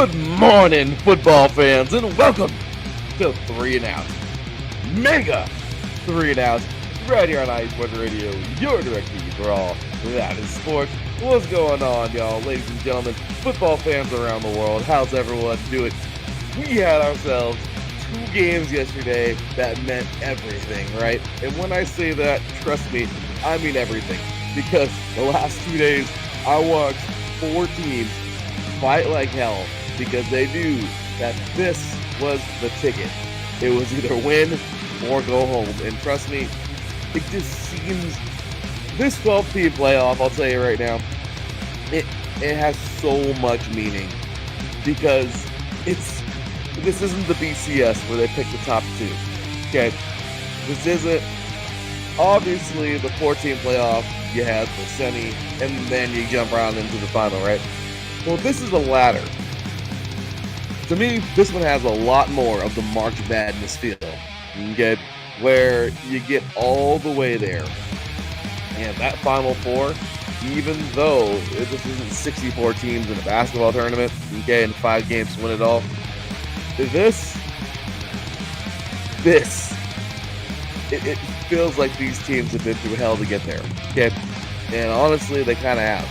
Good morning, football fans, and welcome to 3 and Out. Mega 3 and Out, right here on iSports Radio, your direct TV for all that is sports. What's going on, y'all, ladies and gentlemen, football fans around the world? How's everyone doing? We had ourselves 2 games yesterday that meant everything, right? And when I say that, trust me, I mean everything. Because the last 2 days, I watched 4 teams fight like hell because they knew that this was the ticket. It was either win or go home. And trust me, it just seems this 12-team playoff, I'll tell you right now, it has so much meaning because this isn't the BCS where they pick the top 2. Okay, this isn't. Obviously, the 4-team playoff, you had the semi, and then you jump around into the final, right? Well, this is a ladder. To me, this one has a lot more of the March Madness feel, okay? Where you get all the way there. And that Final Four, even though this isn't 64 teams in a basketball tournament, okay, and 5 games to win it all, it feels like these teams have been through hell to get there, okay? And honestly, they kind of have.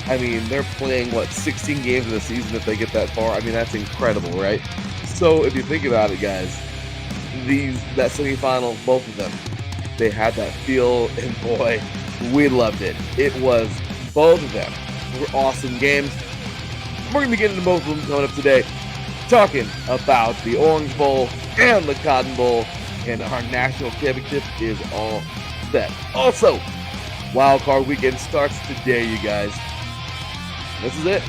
I mean, they're playing, 16 games in the season if they get that far? I mean, that's incredible, right? So, if you think about it, guys, that semifinal, both of them, they had that feel, and boy, we loved it. It was, both of them were awesome games. We're going to be getting into both of them coming up today, talking about the Orange Bowl and the Cotton Bowl, and our national championship is all set. Also, Wild Card Weekend starts today, you guys. This is it.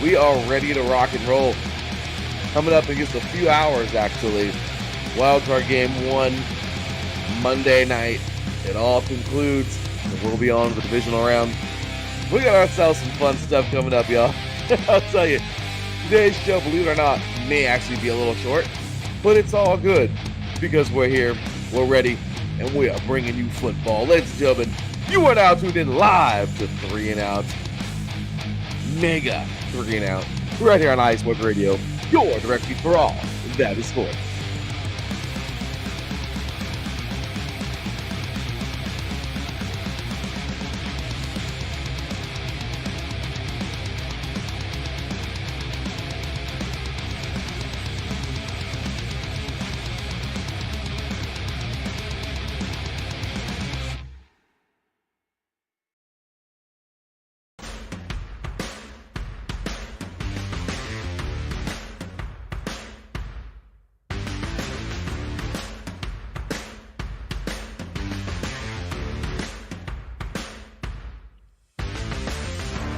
We are ready to rock and roll. Coming up in just a few hours, actually. Wild Card Game 1, Monday night. It all concludes, and we'll be on the divisional round. We got ourselves some fun stuff coming up, y'all. I'll tell you, today's show, believe it or not, may actually be a little short, but it's all good because we're here, we're ready, and we are bringing you football. Ladies and gentlemen, you are now tuned in live to 3 and Out. Mega 3 and Out. Right here on iSports Radio, your direct feed for all that is sports.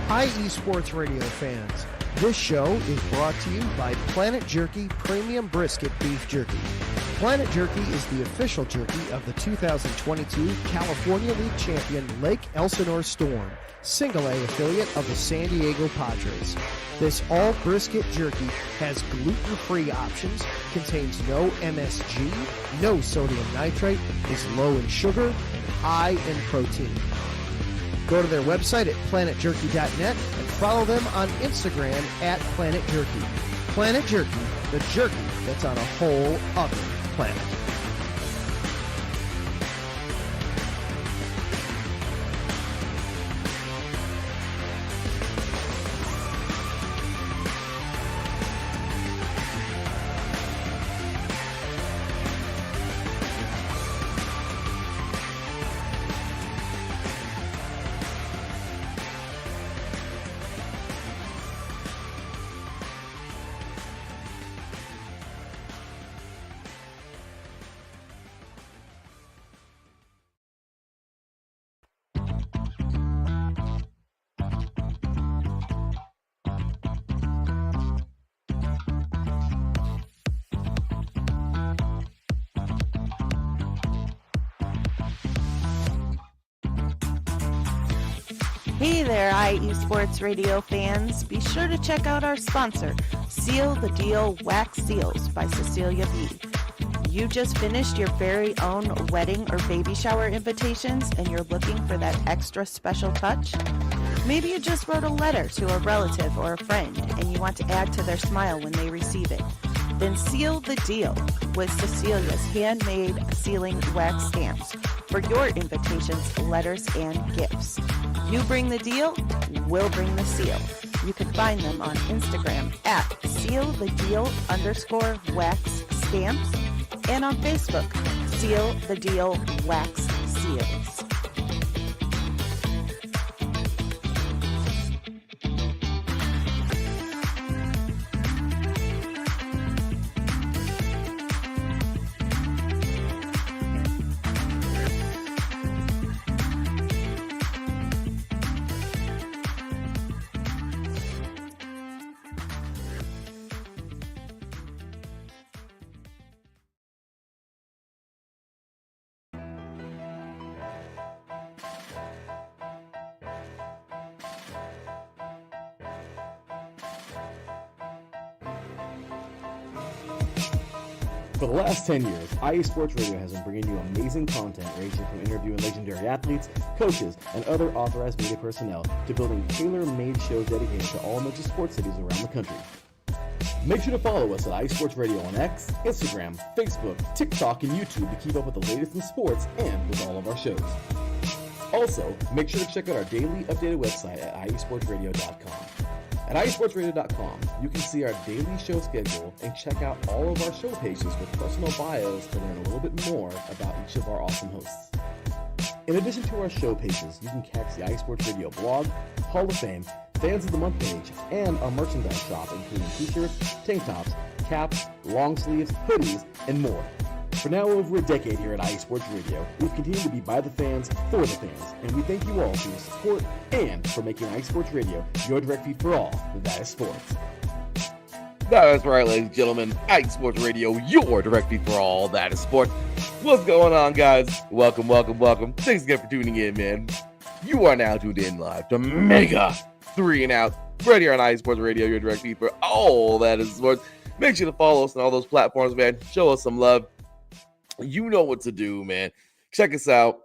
Hi, eSports Radio fans. This show is brought to you by Planet Jerky Premium Brisket Beef Jerky. Planet Jerky is the official jerky of the 2022 California League champion Lake Elsinore Storm, single-A affiliate of the San Diego Padres. This all-brisket jerky has gluten-free options, contains no MSG, no sodium nitrate, is low in sugar, and high in protein. Go to their website at planetjerky.net and follow them on Instagram at Planet Jerky. Planet Jerky, the jerky that's on a whole other planet. Hey there, iEsports Radio fans. Be sure to check out our sponsor, Seal the Deal Wax Seals by Cecilia B. You just finished your very own wedding or baby shower invitations and you're looking for that extra special touch? Maybe you just wrote a letter to a relative or a friend and you want to add to their smile when they receive it. Then seal the deal with Cecilia's handmade sealing wax stamps for your invitations, letters, and gifts. You bring the deal, we'll bring the seal. You can find them on Instagram at sealthedeal_wax stamps and on Facebook, Seal the Deal Wax Seals. For the last 10 years, IE Sports Radio has been bringing you amazing content ranging from interviewing legendary athletes, coaches, and other authorized media personnel to building tailor-made shows dedicated to all major sports cities around the country. Make sure to follow us at IE Sports Radio on X, Instagram, Facebook, TikTok, and YouTube to keep up with the latest in sports and with all of our shows. Also, make sure to check out our daily updated website at iesportsradio.com. At iesportsradio.com, you can see our daily show schedule and check out all of our show pages with personal bios to learn a little bit more about each of our awesome hosts. In addition to our show pages, you can catch the IE Sports Radio blog, Hall of Fame, Fans of the Month page, and our merchandise shop, including t-shirts, tank tops, caps, long sleeves, hoodies, and more. For now over a decade here at IE Sports Radio, we've continued to be by the fans, for the fans, and we thank you all for your support and for making IE Sports Radio your direct feed for all that is sports. That's right, ladies and gentlemen, IE Sports Radio, your direct feed for all that is sports. What's going on, guys? Welcome, welcome, welcome. Thanks again for tuning in, man. You are now tuned in live to Mega 3 and Out, right here on IE Sports Radio, your direct feed for all that is sports. Make sure to follow us on all those platforms, man. Show us some love. You know what to do, man. Check us out.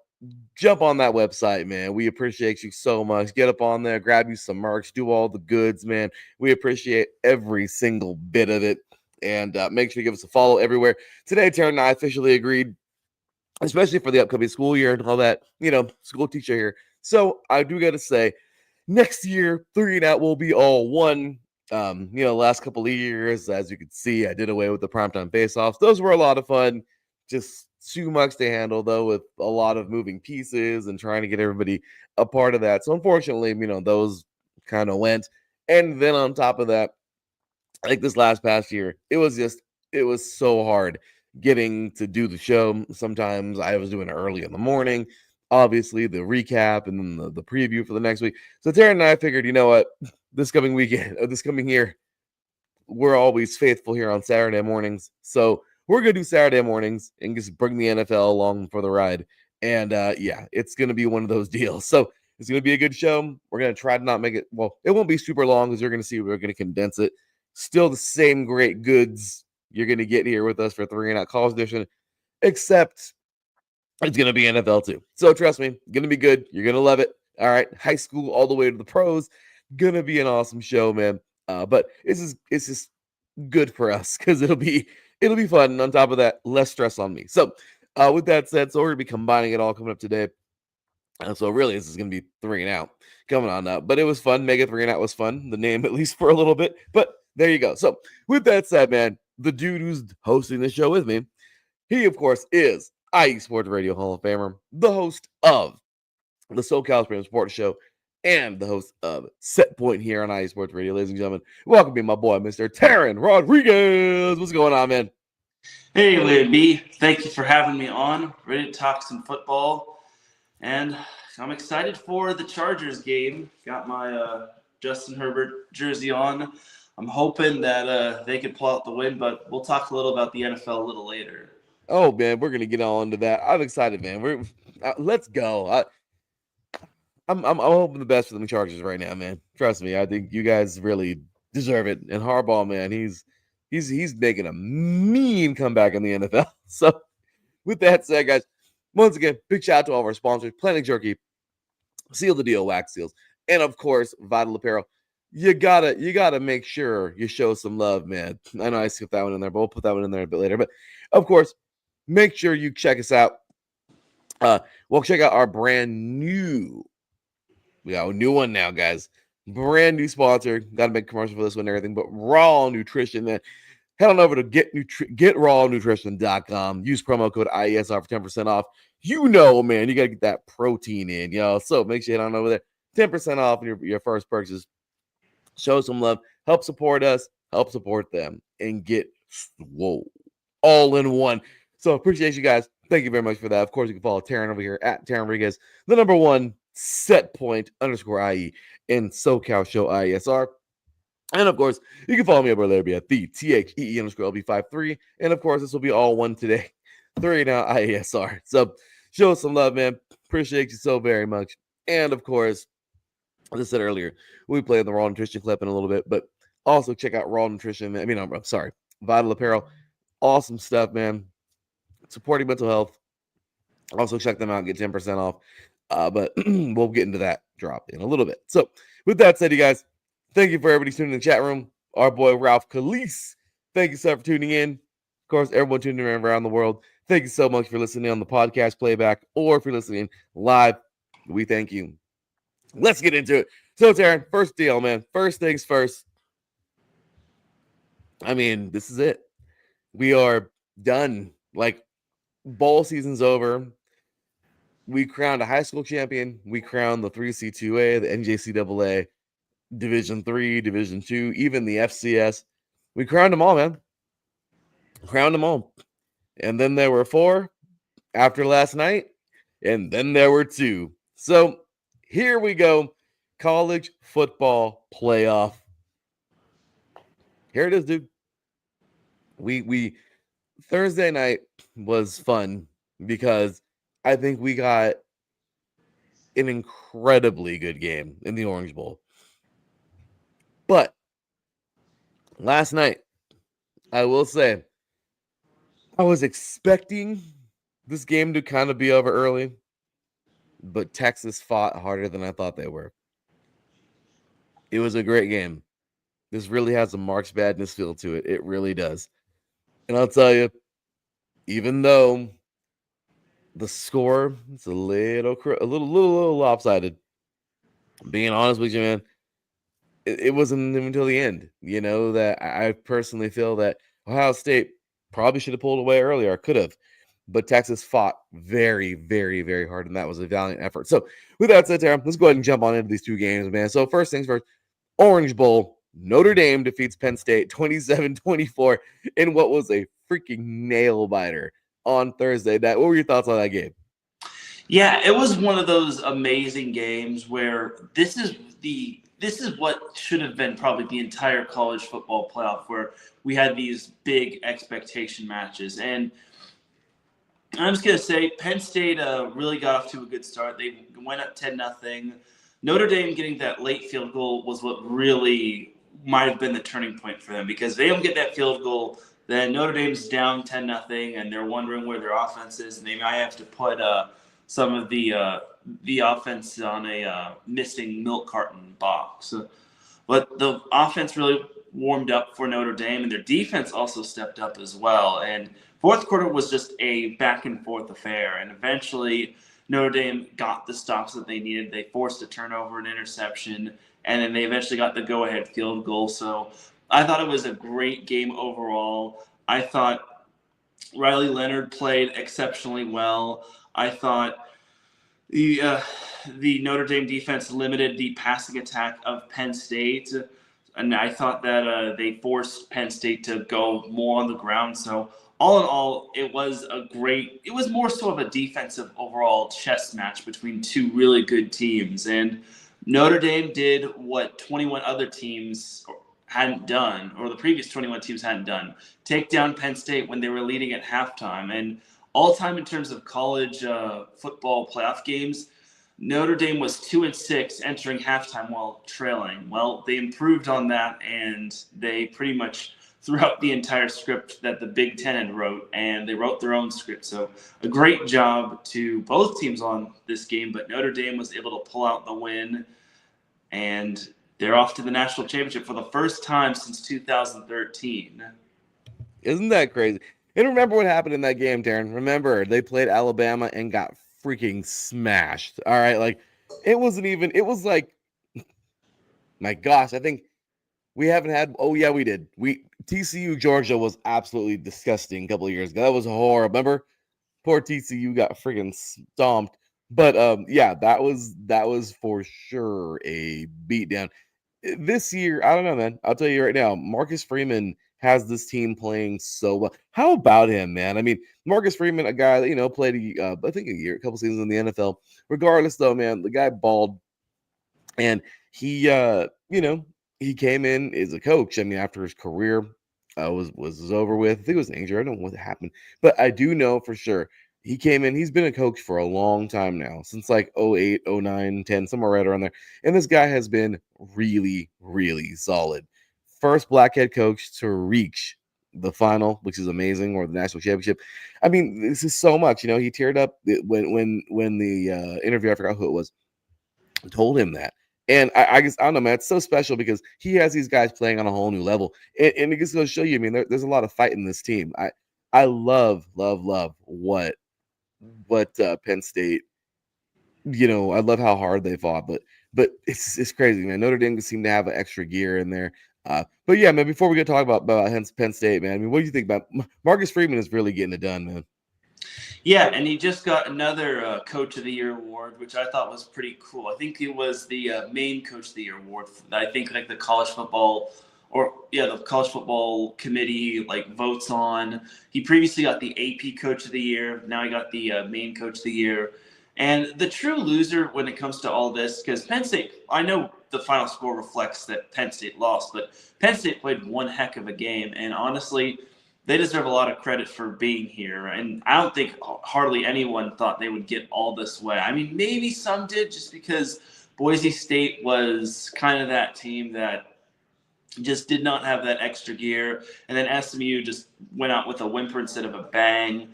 Jump on that website, man. We appreciate you so much. Get up on there, grab you some merch, do all the goods, man. We appreciate every single bit of it. And make sure to give us a follow everywhere. Today, Teran and I officially agreed, especially for the upcoming school year and all that, school teacher here. So I do got to say, next year, 3 and Out will be all one. Last couple of years, as you can see, I did away with the primetime face-offs. Those were a lot of fun. Just too much to handle, though, with a lot of moving pieces and trying to get everybody a part of that. So, unfortunately, those kind of went. And then on top of that, like this past year, it was so hard getting to do the show. Sometimes I was doing it early in the morning, obviously the recap and then the preview for the next week. So Teran and I figured, you know what, this coming year, we're always faithful here on Saturday mornings. So we're going to do Saturday mornings and just bring the NFL along for the ride. And it's going to be one of those deals. So it's going to be a good show. We're going to try to not make it, it won't be super long, as you're going to see. We're going to condense it. Still the same great goods you're going to get here with us for 3 and Out College Edition, except it's going to be NFL too. So trust me, going to be good. You're going to love it. All right. High school all the way to the pros. Going to be an awesome show, man. But it's just good for us because it'll be fun. And on top of that, less stress on me. So with that said, so we're going to be combining it all coming up today. So really, this is going to be 3 and Out coming on up. But it was fun. Mega 3 and Out was fun. The name, at least for a little bit. But there you go. So with that said, man, the dude who's hosting the show with me, he, of course, is IE Sports Radio Hall of Famer, the host of the SoCal Supreme Sports Show, and the host of Set Point here on IE Sports Radio. Ladies and gentlemen, welcome to my boy, Mr. Teran Rodriguez. What's going on, man? Hey, Larry B. Thank you for having me on. Ready to talk some football. And I'm excited for the Chargers game. Got my Justin Herbert jersey on. I'm hoping that they can pull out the win, but we'll talk a little about the NFL a little later. Oh, man, we're going to get on into that. I'm excited, man. Let's go. I'm hoping the best for the Chargers right now, man. Trust me, I think you guys really deserve it. And Harbaugh, man, he's making a mean comeback in the NFL. So with that said, guys, once again, big shout out to all of our sponsors, Planet Jerky, Seal the Deal Wax Seals, And of course, Vital Apparel. You gotta make sure you show some love, man. I know I skipped that one in there, but we'll put that one in there a bit later. But of course, make sure you check us out. We'll check out our brand new. We got a new one now, guys. Brand new sponsor. Got to make commercial for this one and everything. But Raw Nutrition, man. Head on over to getrawnutrition.com. Use promo code IESR for 10% off. You know, man, you got to get that protein in, So make sure you head on over there. 10% off your first purchase. Show some love. Help support us. Help support them. And get swole. All in one. So appreciate you guys. Thank you very much for that. Of course, you can follow Teran over here at Teran Rodriguez, the number one set point _ IE in SoCal Show IESR. And of course, you can follow me over there at the THEE _ LB53. And of course, this will be all one today. 3 now IESR. So show us some love, man. Appreciate you so very much. And of course, as I said earlier, we'll be playing the Raw Nutrition clip in a little bit, but also check out Raw Nutrition. I'm sorry, Vital Apparel. Awesome stuff, man. Supporting mental health. Also check them out and get 10% off. But we'll get into that drop in a little bit. So with that said, you guys, thank you for everybody tuning in the chat room. Our boy Ralph Khalees, thank you so much for tuning in. Of course, everyone tuning in around the world, thank you so much for listening on the podcast playback, or if you're listening live, we thank you. Let's get into it. So, Teran, first deal, man. First things first. This is it. We are done. Like, bowl season's over. We crowned a high school champion. We crowned the 3C2A, the NJCAA, Division 3, Division 2, even the FCS. We crowned them all, man. Crowned them all. And then there were 4 after last night, and then there were 2. So here we go. College football playoff. Here it is, dude. We Thursday night was fun because I think we got an incredibly good game in the Orange Bowl. But last night, I will say, I was expecting this game to kind of be over early, but Texas fought harder than I thought they were. It was a great game. This really has a March Madness feel to it. It really does. And I'll tell you, even though the score is a little lopsided, being honest with you, man, it wasn't even until the end, that I personally feel that Ohio State probably should have pulled away earlier. Could have. But Texas fought very, very, very hard, and that was a valiant effort. So with that said, Tara, let's go ahead and jump on into these 2 games, man. So first things first, Orange Bowl. Notre Dame defeats Penn State 27-24 in what was a freaking nail-biter on Thursday night. What were your thoughts on that game? Yeah, it was one of those amazing games where this is what should have been probably the entire college football playoff, where we had these big expectation matches. And I'm just going to say Penn State really got off to a good start. They went up 10-0. Notre Dame getting that late field goal was what really might have been the turning point for them, because they don't get that field goal, then Notre Dame's down 10-0, and they're wondering where their offense is, and they might have to put some of the offense on a missing milk carton box. But the offense really warmed up for Notre Dame, and their defense also stepped up as well. And fourth quarter was just a back-and-forth affair, and eventually Notre Dame got the stops that they needed. They forced a turnover, an interception, and then they eventually got the go-ahead field goal. So I thought it was a great game overall. I thought Riley Leonard played exceptionally well. I thought the Notre Dame defense limited the passing attack of Penn State, and I thought that they forced Penn State to go more on the ground. So all in all, it was more so of a defensive overall chess match between 2 really good teams. And Notre Dame did what 21 other teams hadn't done, or the previous 21 teams hadn't done, take down Penn State when they were leading at halftime. And all time in terms of college football playoff games, Notre Dame was 2-6 entering halftime while trailing. Well, they improved on that, and they pretty much threw out the entire script that the Big Ten had wrote, and they wrote their own script. So a great job to both teams on this game, but Notre Dame was able to pull out the win. and they're off to the national championship for the first time since 2013. Isn't that crazy? And remember what happened in that game, Darren. Remember, they played Alabama and got freaking smashed. All right, like it wasn't even. It was like, my gosh, I think we haven't had. Oh yeah, we did. We TCU Georgia was absolutely disgusting a couple of years ago. That was horrible. Remember, poor TCU got freaking stomped. But yeah, that was for sure a beatdown. This year, I don't know, man. I'll tell you right now, Marcus Freeman has this team playing so well. How about him, man? I mean, Marcus Freeman, a guy that played I think a couple seasons in the NFL. Regardless, though, man, the guy balled, and he he came in as a coach. I mean, after his career was over with. I think it was injured. I don't know what happened, but I do know for sure he came in. He's been a coach for a long time now, since like 08, 09, 10, somewhere right around there. And this guy has been really, really solid. First black head coach to reach the final, which is amazing, or the national championship. I mean, this is so much. He teared up when the interview, I forgot who it was, told him that. And I guess, I don't know, man, it's so special because he has these guys playing on a whole new level. And it just goes to show you, I mean, there's a lot of fight in this team. I love what Penn State, I love how hard they fought, but it's crazy, man. Notre Dame seemed to have an extra gear in there. But yeah, man, before we get to talk about Penn State, man, I mean, what do you think about Marcus Freeman is really getting it done, man? Yeah, and he just got another Coach of the Year award, which I thought was pretty cool. I think it was the main Coach of the Year award. I think like the college football committee like votes on. He previously got the AP Coach of the Year. Now he got the main Coach of the Year. And the true loser when it comes to all this, because Penn State, I know the final score reflects that Penn State lost, but Penn State played one heck of a game, and honestly, they deserve a lot of credit for being here. And I don't think hardly anyone thought they would get all this way. I mean, maybe some did, just because Boise State was kind of that team that just did not have that extra gear. And then SMU just went out with a whimper instead of a bang.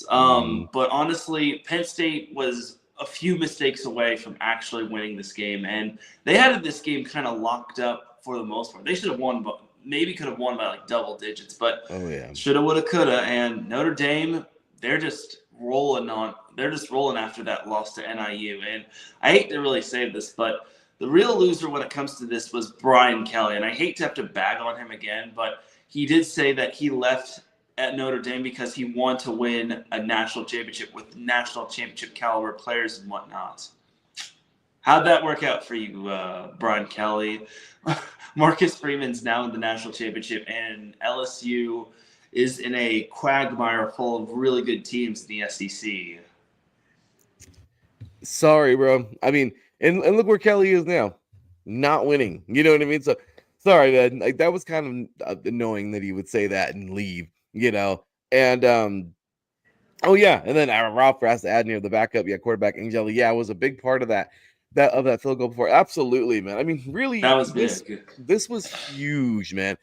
But honestly, Penn State was a few mistakes away from actually winning this game. And they had this game kind of locked up for the most part. They should have won, but maybe could have won by like double digits, but shoulda, woulda, coulda. And Notre Dame, they're just rolling after that loss to NIU. And I hate to really say this, but the real loser when it comes to this was Brian Kelly. And I hate to have to bag on him again, but he did say that he left at Notre Dame because he wanted to win a national championship with national championship caliber players and whatnot. How'd that work out for you, Brian Kelly? Marcus Freeman's now in the national championship, and LSU is in a quagmire full of really good teams in the SEC. Sorry, bro. I mean, and look where Kelly is now, not winning. You know what I mean? So, sorry, man. Like, that was kind of annoying that he would say that and leave. And oh yeah, and then Ralph has to add the backup, quarterback Angeli. Yeah, was a big part of that field goal before. Absolutely, man. I mean, really, that was big. This was huge, man.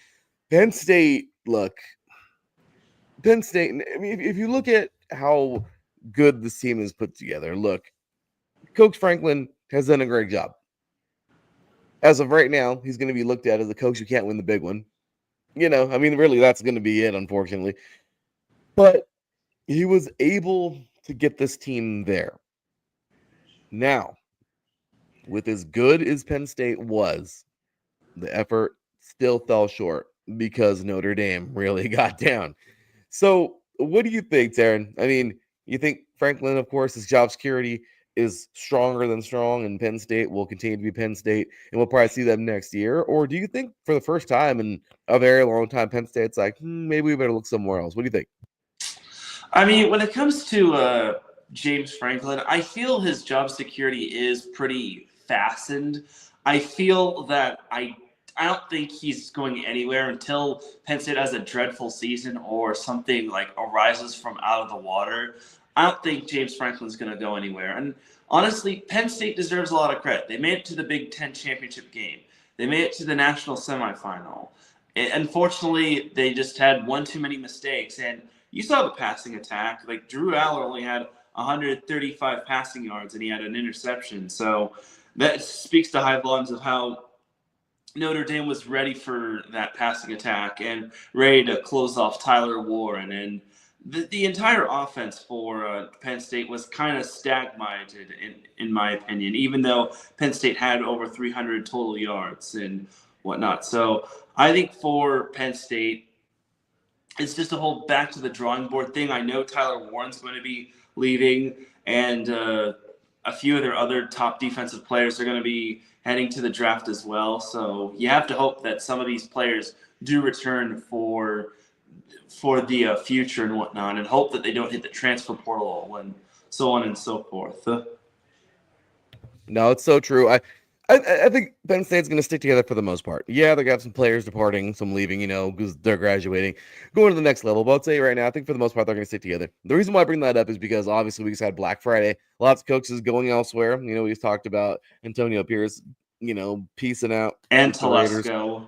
Penn State. I mean, if you look at how good this team is put together, look, Coach Franklin has done a great job. As of right now, he's going to be looked at as a coach who can't win the big one. I mean, really, that's going to be it, unfortunately. But he was able to get this team there. Now, with as good as Penn State was, the effort still fell short because Notre Dame really got down. So, what do you think, Teran? I mean, you think Franklin, of course, his job security is stronger than strong, and Penn State will continue to be Penn State, and we'll probably see them next year? Or do you think for the first time in a very long time, Penn State's like, maybe we better look somewhere else? What do you think? I mean, when it comes to James Franklin, I feel his job security is pretty fastened. I feel that I don't think he's going anywhere until Penn State has a dreadful season or something like arises from out of the water. I don't think James Franklin's going to go anywhere. And honestly, Penn State deserves a lot of credit. They made it to the Big Ten championship game. They made it to the national semifinal. Unfortunately, they just had one too many mistakes. And you saw the passing attack. Like, Drew Aller only had 135 passing yards, and he had an interception. So that speaks to high volumes of how Notre Dame was ready for that passing attack and ready to close off Tyler Warren. And the entire offense for Penn State was kind of stagnated, in my opinion, even though Penn State had over 300 total yards and whatnot. So I think for Penn State, it's just a whole back to the drawing board thing. I know Tyler Warren's going to be leaving, and a few of their other top defensive players are going to be heading to the draft as well. So you have to hope that some of these players do return for the future and whatnot, and hope that they don't hit the transfer portal and so on and so forth. No, it's so true. I think Penn State's going to stick together for the most part. Yeah, they're going to have some players departing, some leaving, because they're graduating, going to the next level. But I'll tell you right now, I think for the most part, they're going to stick together. The reason why I bring that up is because obviously we just had Black Friday. Lots of coaches going elsewhere. We just talked about Antonio Pierce, peacing out. And Telesco.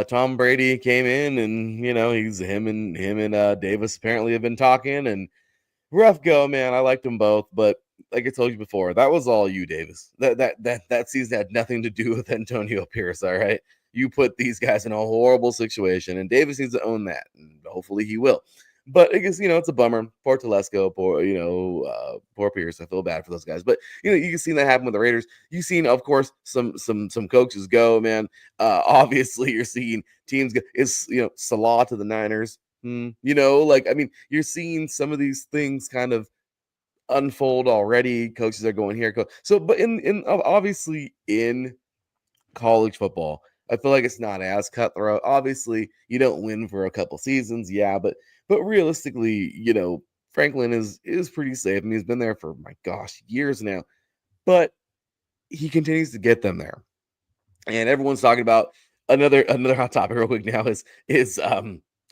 Tom Brady came in, and he's him and Davis apparently have been talking, and rough go, man. I liked them both, but like I told you before, that was all you, Davis. That season had nothing to do with Antonio Pierce. All right, you put these guys in a horrible situation, and Davis needs to own that, and hopefully he will. But I guess it's a bummer. Poor Telesco, poor Pierce. I feel bad for those guys. But you can see that happen with the Raiders. You've seen, of course, some coaches go, man. Obviously, you're seeing teams go. Is Salah to the Niners. You're seeing some of these things kind of unfold already. Coaches are going here. So, but in obviously in college football, I feel like it's not as cutthroat. Obviously, you don't win for a couple seasons, yeah, but realistically, Franklin is pretty safe. I mean, he's been there for, my gosh, years now, but he continues to get them there. And everyone's talking about another hot topic real quick now is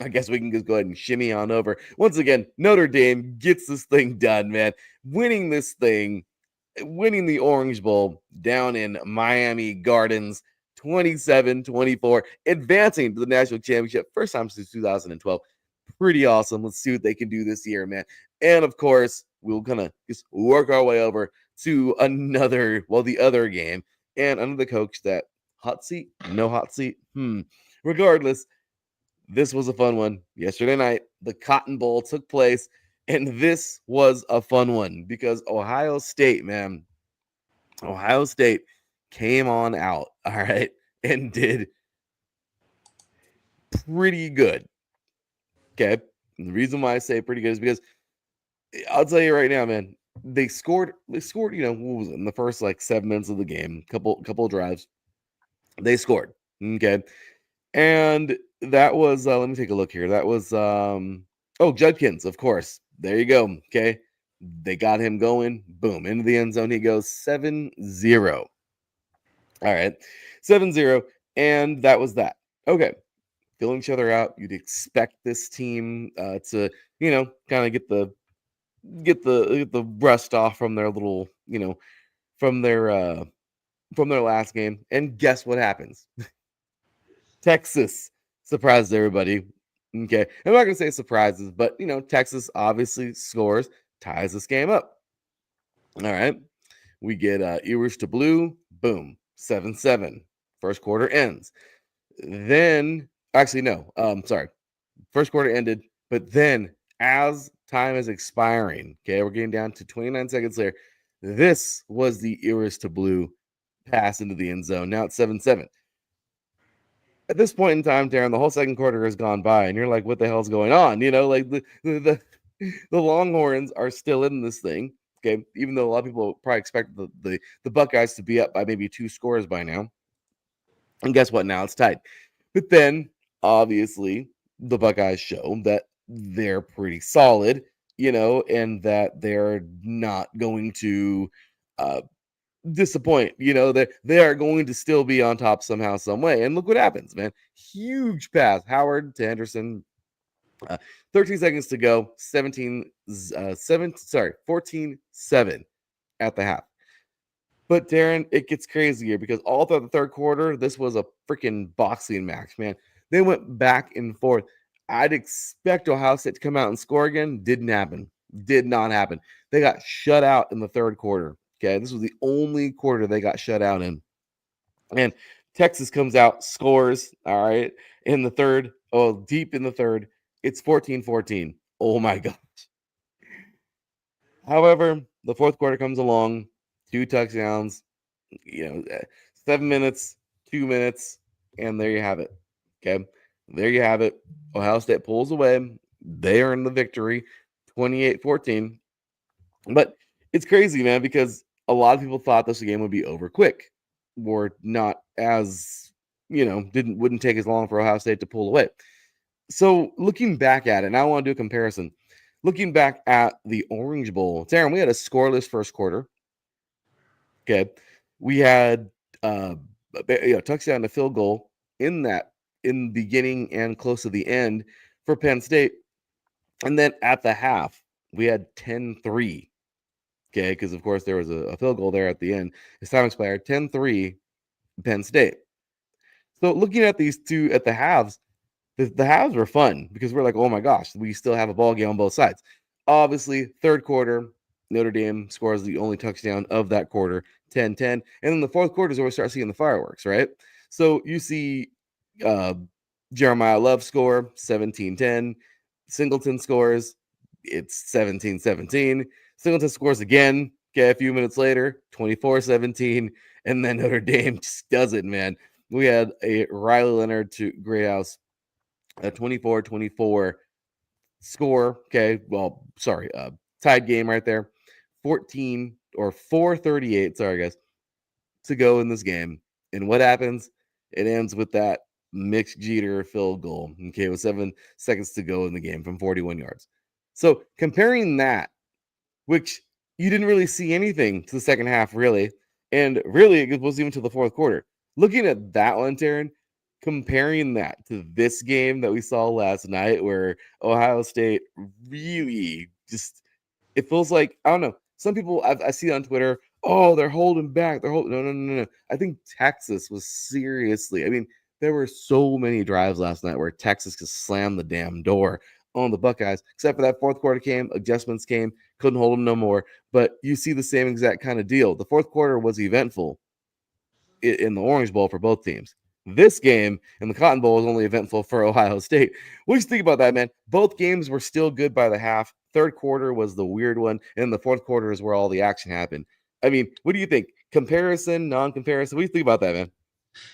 I guess we can just go ahead and shimmy on over. Once again, Notre Dame gets this thing done, man. Winning the Orange Bowl down in Miami Gardens, 27-24, advancing to the national championship, first time since 2012. Pretty awesome. Let's see what they can do this year, man. And of course, we'll kind of just work our way over to the other game, and under the coach that hot seat, no hot seat. Regardless, this was a fun one. Yesterday night, the Cotton Bowl took place, and this was a fun one because Ohio State came on out, all right, and did pretty good. Okay. And the reason why I say pretty good is because I'll tell you right now, man, they scored, what was it, in the first 7 minutes of the game, couple drives. They scored. Okay. And that was let me take a look here. That was Judkins, of course. There you go. Okay. They got him going. Boom. Into the end zone. He goes 7-0. All right. 7-0. And that was that. Okay. Filling each other out. You'd expect this team to, kind of get the rust off from their little, from their last game. And guess what happens? Texas surprised everybody. Okay. I'm not going to say surprises, but, Texas obviously scores, ties this game up. All right. We get Irish to blue. Boom. 7-7. First quarter ends. Then, actually, no. Sorry. First quarter ended, but then as time is expiring, okay, we're getting down to 29 seconds later. This was the Irish to blue pass into the end zone. Now it's 7-7. At this point in time, Darren, the whole second quarter has gone by, and you're like, what the hell's going on? The Longhorns are still in this thing, okay, even though a lot of people probably expect the Buckeyes to be up by maybe 2 scores by now. And guess what? Now it's tied. But then, obviously, the Buckeyes show that they're pretty solid, and that they're not going to disappoint. That they are going to still be on top somehow, some way. And look what happens, man. Huge pass. Howard to Henderson. 13 seconds to go. 14-7 at the half. But Darren, it gets crazier because all throughout the third quarter, this was a freaking boxing match, man. They went back and forth. I'd expect Ohio State to come out and score again. Didn't happen. Did not happen. They got shut out in the third quarter. Okay, this was the only quarter they got shut out in. And Texas comes out, scores, all right, in the third, deep in the third. It's 14-14. Oh, my gosh. However, the fourth quarter comes along, 2 touchdowns, 7 minutes, 2 minutes, and there you have it. Okay, there you have it. Ohio State pulls away. They earn the victory, 28-14. But it's crazy, man, because a lot of people thought this game would be over quick, or not as, wouldn't take as long for Ohio State to pull away. So looking back at it, and I want to do a comparison. Looking back at the Orange Bowl, Teran, we had a scoreless first quarter. Okay, we had touchdown to field goal in the beginning and close to the end for Penn State, and then at the half we had 10-3. Okay, because of course there was a field goal there at the end. As time expired, 10-3 Penn State. So looking at these two at the halves, the halves were fun because we're like, oh my gosh, we still have a ball game on both sides. Obviously, third quarter, Notre Dame scores the only touchdown of that quarter, 10-10. And then the fourth quarter is where we start seeing the fireworks, right? So you see Jeremiah Love score, 17-10. Singleton scores, it's 17-17. Singleton scores again, okay, a few minutes later, 24-17. And then Notre Dame just does it, man. We had a Riley Leonard to Greathouse, a 24-24 score. Okay, well, sorry, tied game right there. 4:38, sorry guys, to go in this game. And what happens? It ends with that Mitch Jeter field goal. Okay, with 7 seconds to go in the game from 41 yards. So comparing that, which you didn't really see anything to the second half, really, and really it wasn't even to the fourth quarter. Looking at that one, Teran, comparing that to this game that we saw last night where Ohio State really just, it feels like, I don't know, some people I see on Twitter, oh, they're holding back. No. I think Texas was seriously, I mean, there were so many drives last night where Texas could slam the damn door on the Buckeyes, except for that fourth quarter came, adjustments came, couldn't hold them no more. But you see the same exact kind of deal. The fourth quarter was eventful in the Orange Bowl for both teams. This game in the Cotton Bowl was only eventful for Ohio State. What do you think about that, man? Both games were still good by the half. Third quarter was the weird one, and the fourth quarter is where all the action happened. I mean, what do you think? Comparison, non-comparison? What do you think about that, man?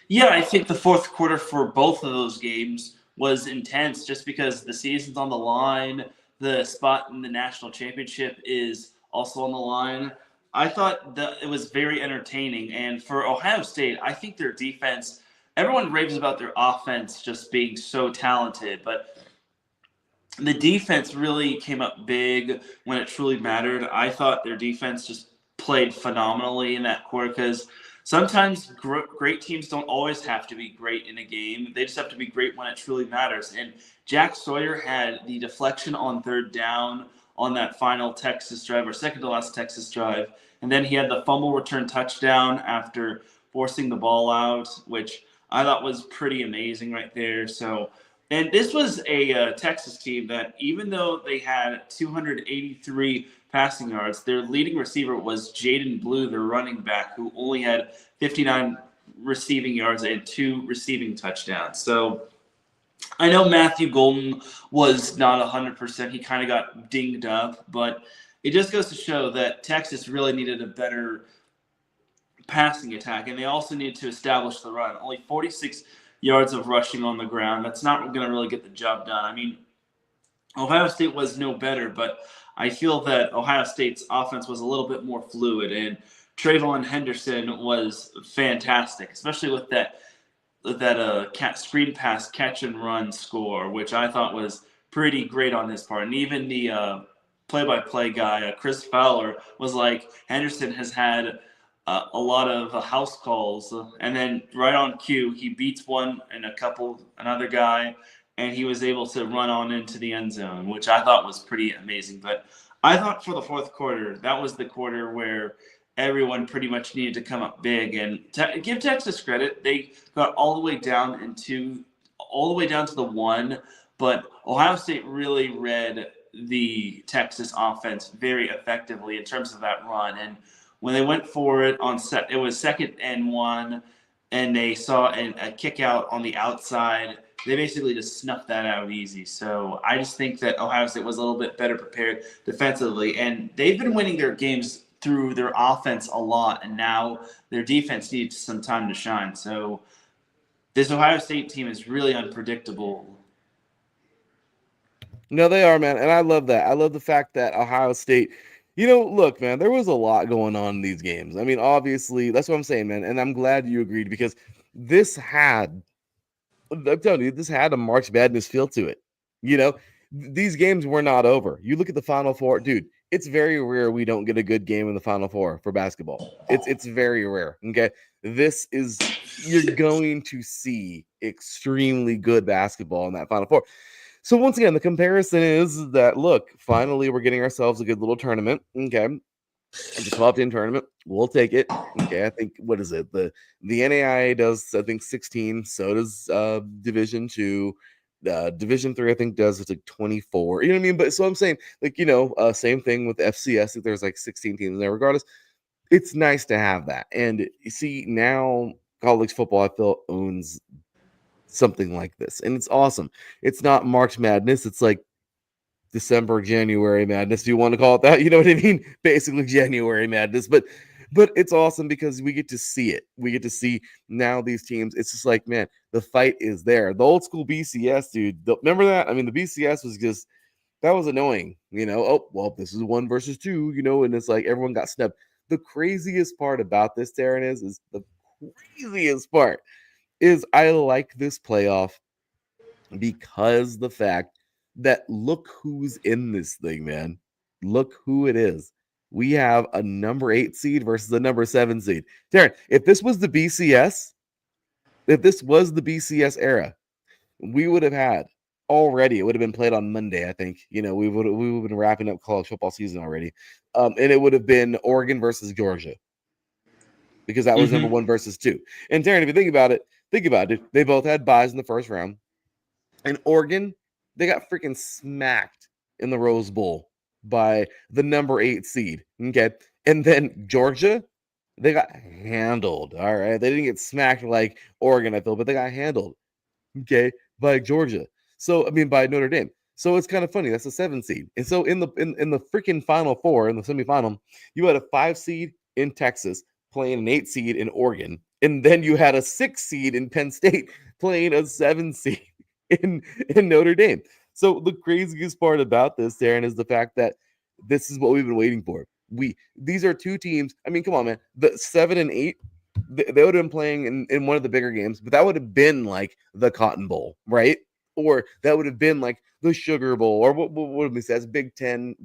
Yeah, I think the fourth quarter for both of those games was intense just because the season's on the line. The spot in the national championship is also on the line. I thought that it was very entertaining. And for Ohio State, I think their defense, everyone raves about their offense just being so talented, but the defense really came up big when it truly mattered. I thought their defense just played phenomenally in that quarter because sometimes great teams don't always have to be great in a game. They just have to be great when it truly matters. And Jack Sawyer had the deflection on third down on that final Texas drive, or second to last Texas drive. And then he had the fumble return touchdown after forcing the ball out, which I thought was pretty amazing right there. So, and this was a Texas team that, even though they had 283 passing yards, their leading receiver was Jaden Blue, their running back, who only had 59 receiving yards and 2 receiving touchdowns. So I know Matthew Golden was not 100%. He kind of got dinged up, but it just goes to show that Texas really needed a better passing attack, and they also needed to establish the run. Only 46 yards of rushing on the ground. That's not going to really get the job done. I mean, Ohio State was no better, but I feel that Ohio State's offense was a little bit more fluid, and Trayvon Henderson was fantastic, especially with that screen pass catch and run score, which I thought was pretty great on his part. And even the play-by-play guy, Chris Fowler, was like, Henderson has had a lot of house calls, and then right on cue, he beats one and another guy, and he was able to run on into the end zone, which I thought was pretty amazing. But I thought for the fourth quarter, that was the quarter where everyone pretty much needed to come up big. And give Texas credit, they got all the way down to the 1, but Ohio State really read the Texas offense very effectively in terms of that run. And when they went for it on set, it was 2nd and 1, and they saw a kick out on the outside. They basically just snuffed that out easy. So I just think that Ohio State was a little bit better prepared defensively, and they've been winning their games through their offense a lot, and now their defense needs some time to shine. So this Ohio State team is really unpredictable. No, they are, man. And I love that. I love the fact that Ohio State, look, man, there was a lot going on in these games. I mean, obviously, that's what I'm saying, man. And I'm glad you agreed because I'm telling you, this had a March Madness feel to it. These games were not over. You look at the Final Four, dude. It's very rare we don't get a good game in the Final Four for basketball. It's very rare. Okay, you're going to see extremely good basketball in that Final Four. So once again, the comparison is that look, finally we're getting ourselves a good little tournament. Okay, the 12-team tournament, we'll take it. Okay, I think what is it? The NAIA does, I think 16. So does Division 2. Division 3, I think, does it's like 24. You know what I mean? But so I'm saying, like, same thing with FCS. If there's like 16 teams there, regardless, it's nice to have that. And you see, now college football, I feel, owns something like this, and it's awesome. It's not March Madness. It's like December, January Madness. Do you want to call it that? You know what I mean? Basically January Madness. But it's awesome because we get to see it. We get to see now these teams. It's just like, man, the fight is there. The old school BCS, dude. Remember that? I mean, the BCS was just, that was annoying. Oh, well, this is 1 versus 2, and it's like everyone got snubbed. The craziest part about this, Teran, is the craziest part is I like this playoff because the fact that look who's in this thing, man. Look who it is. We have a number 8 seed versus a number 7 seed. Teran, if this was the BCS era, we would have had already. It would have been played on Monday, I think. We would have been wrapping up college football season already, and it would have been Oregon versus Georgia because that was number 1 versus 2. And Teran, if you think about it, they both had buys in the first round, and Oregon, they got freaking smacked in the Rose Bowl by the number 8 seed. Okay. And then Georgia, they got handled. All right. They didn't get smacked like Oregon, I feel, but they got handled. Okay. By Georgia. So, I mean, by Notre Dame. So it's kind of funny. That's a 7 seed. And so in the freaking Final Four, in the semifinal, you had a 5 seed in Texas playing an 8 seed in Oregon. And then you had a 6 seed in Penn State playing a 7 seed in Notre Dame. So the craziest part about this, Teran, is the fact that this is what we've been waiting for. These are 2 teams. I mean, come on, man. The 7 and 8, they would have been playing in one of the bigger games, but that would have been like the Cotton Bowl, right? Or that would have been like the Sugar Bowl, or what would we say? That's Big Ten,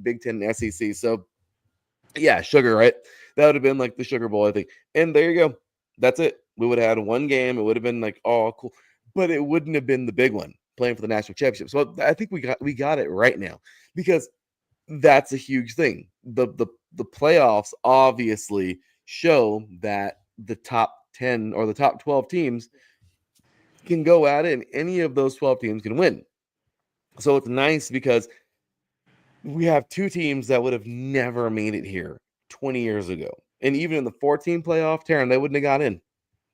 SEC. So yeah, sugar, right? That would have been like the Sugar Bowl, I think. And there you go. That's it. We would have had one game. It would have been like, oh, cool. But it wouldn't have been the big one, playing for the national championship. So I think we got it right now because that's a huge thing. The playoffs obviously show that the top 10 or the top 12 teams can go at it, and any of those 12 teams can win. So it's nice because we have 2 teams that would have never made it here 20 years ago. And even in the 14 playoff, Teran, they wouldn't have got in.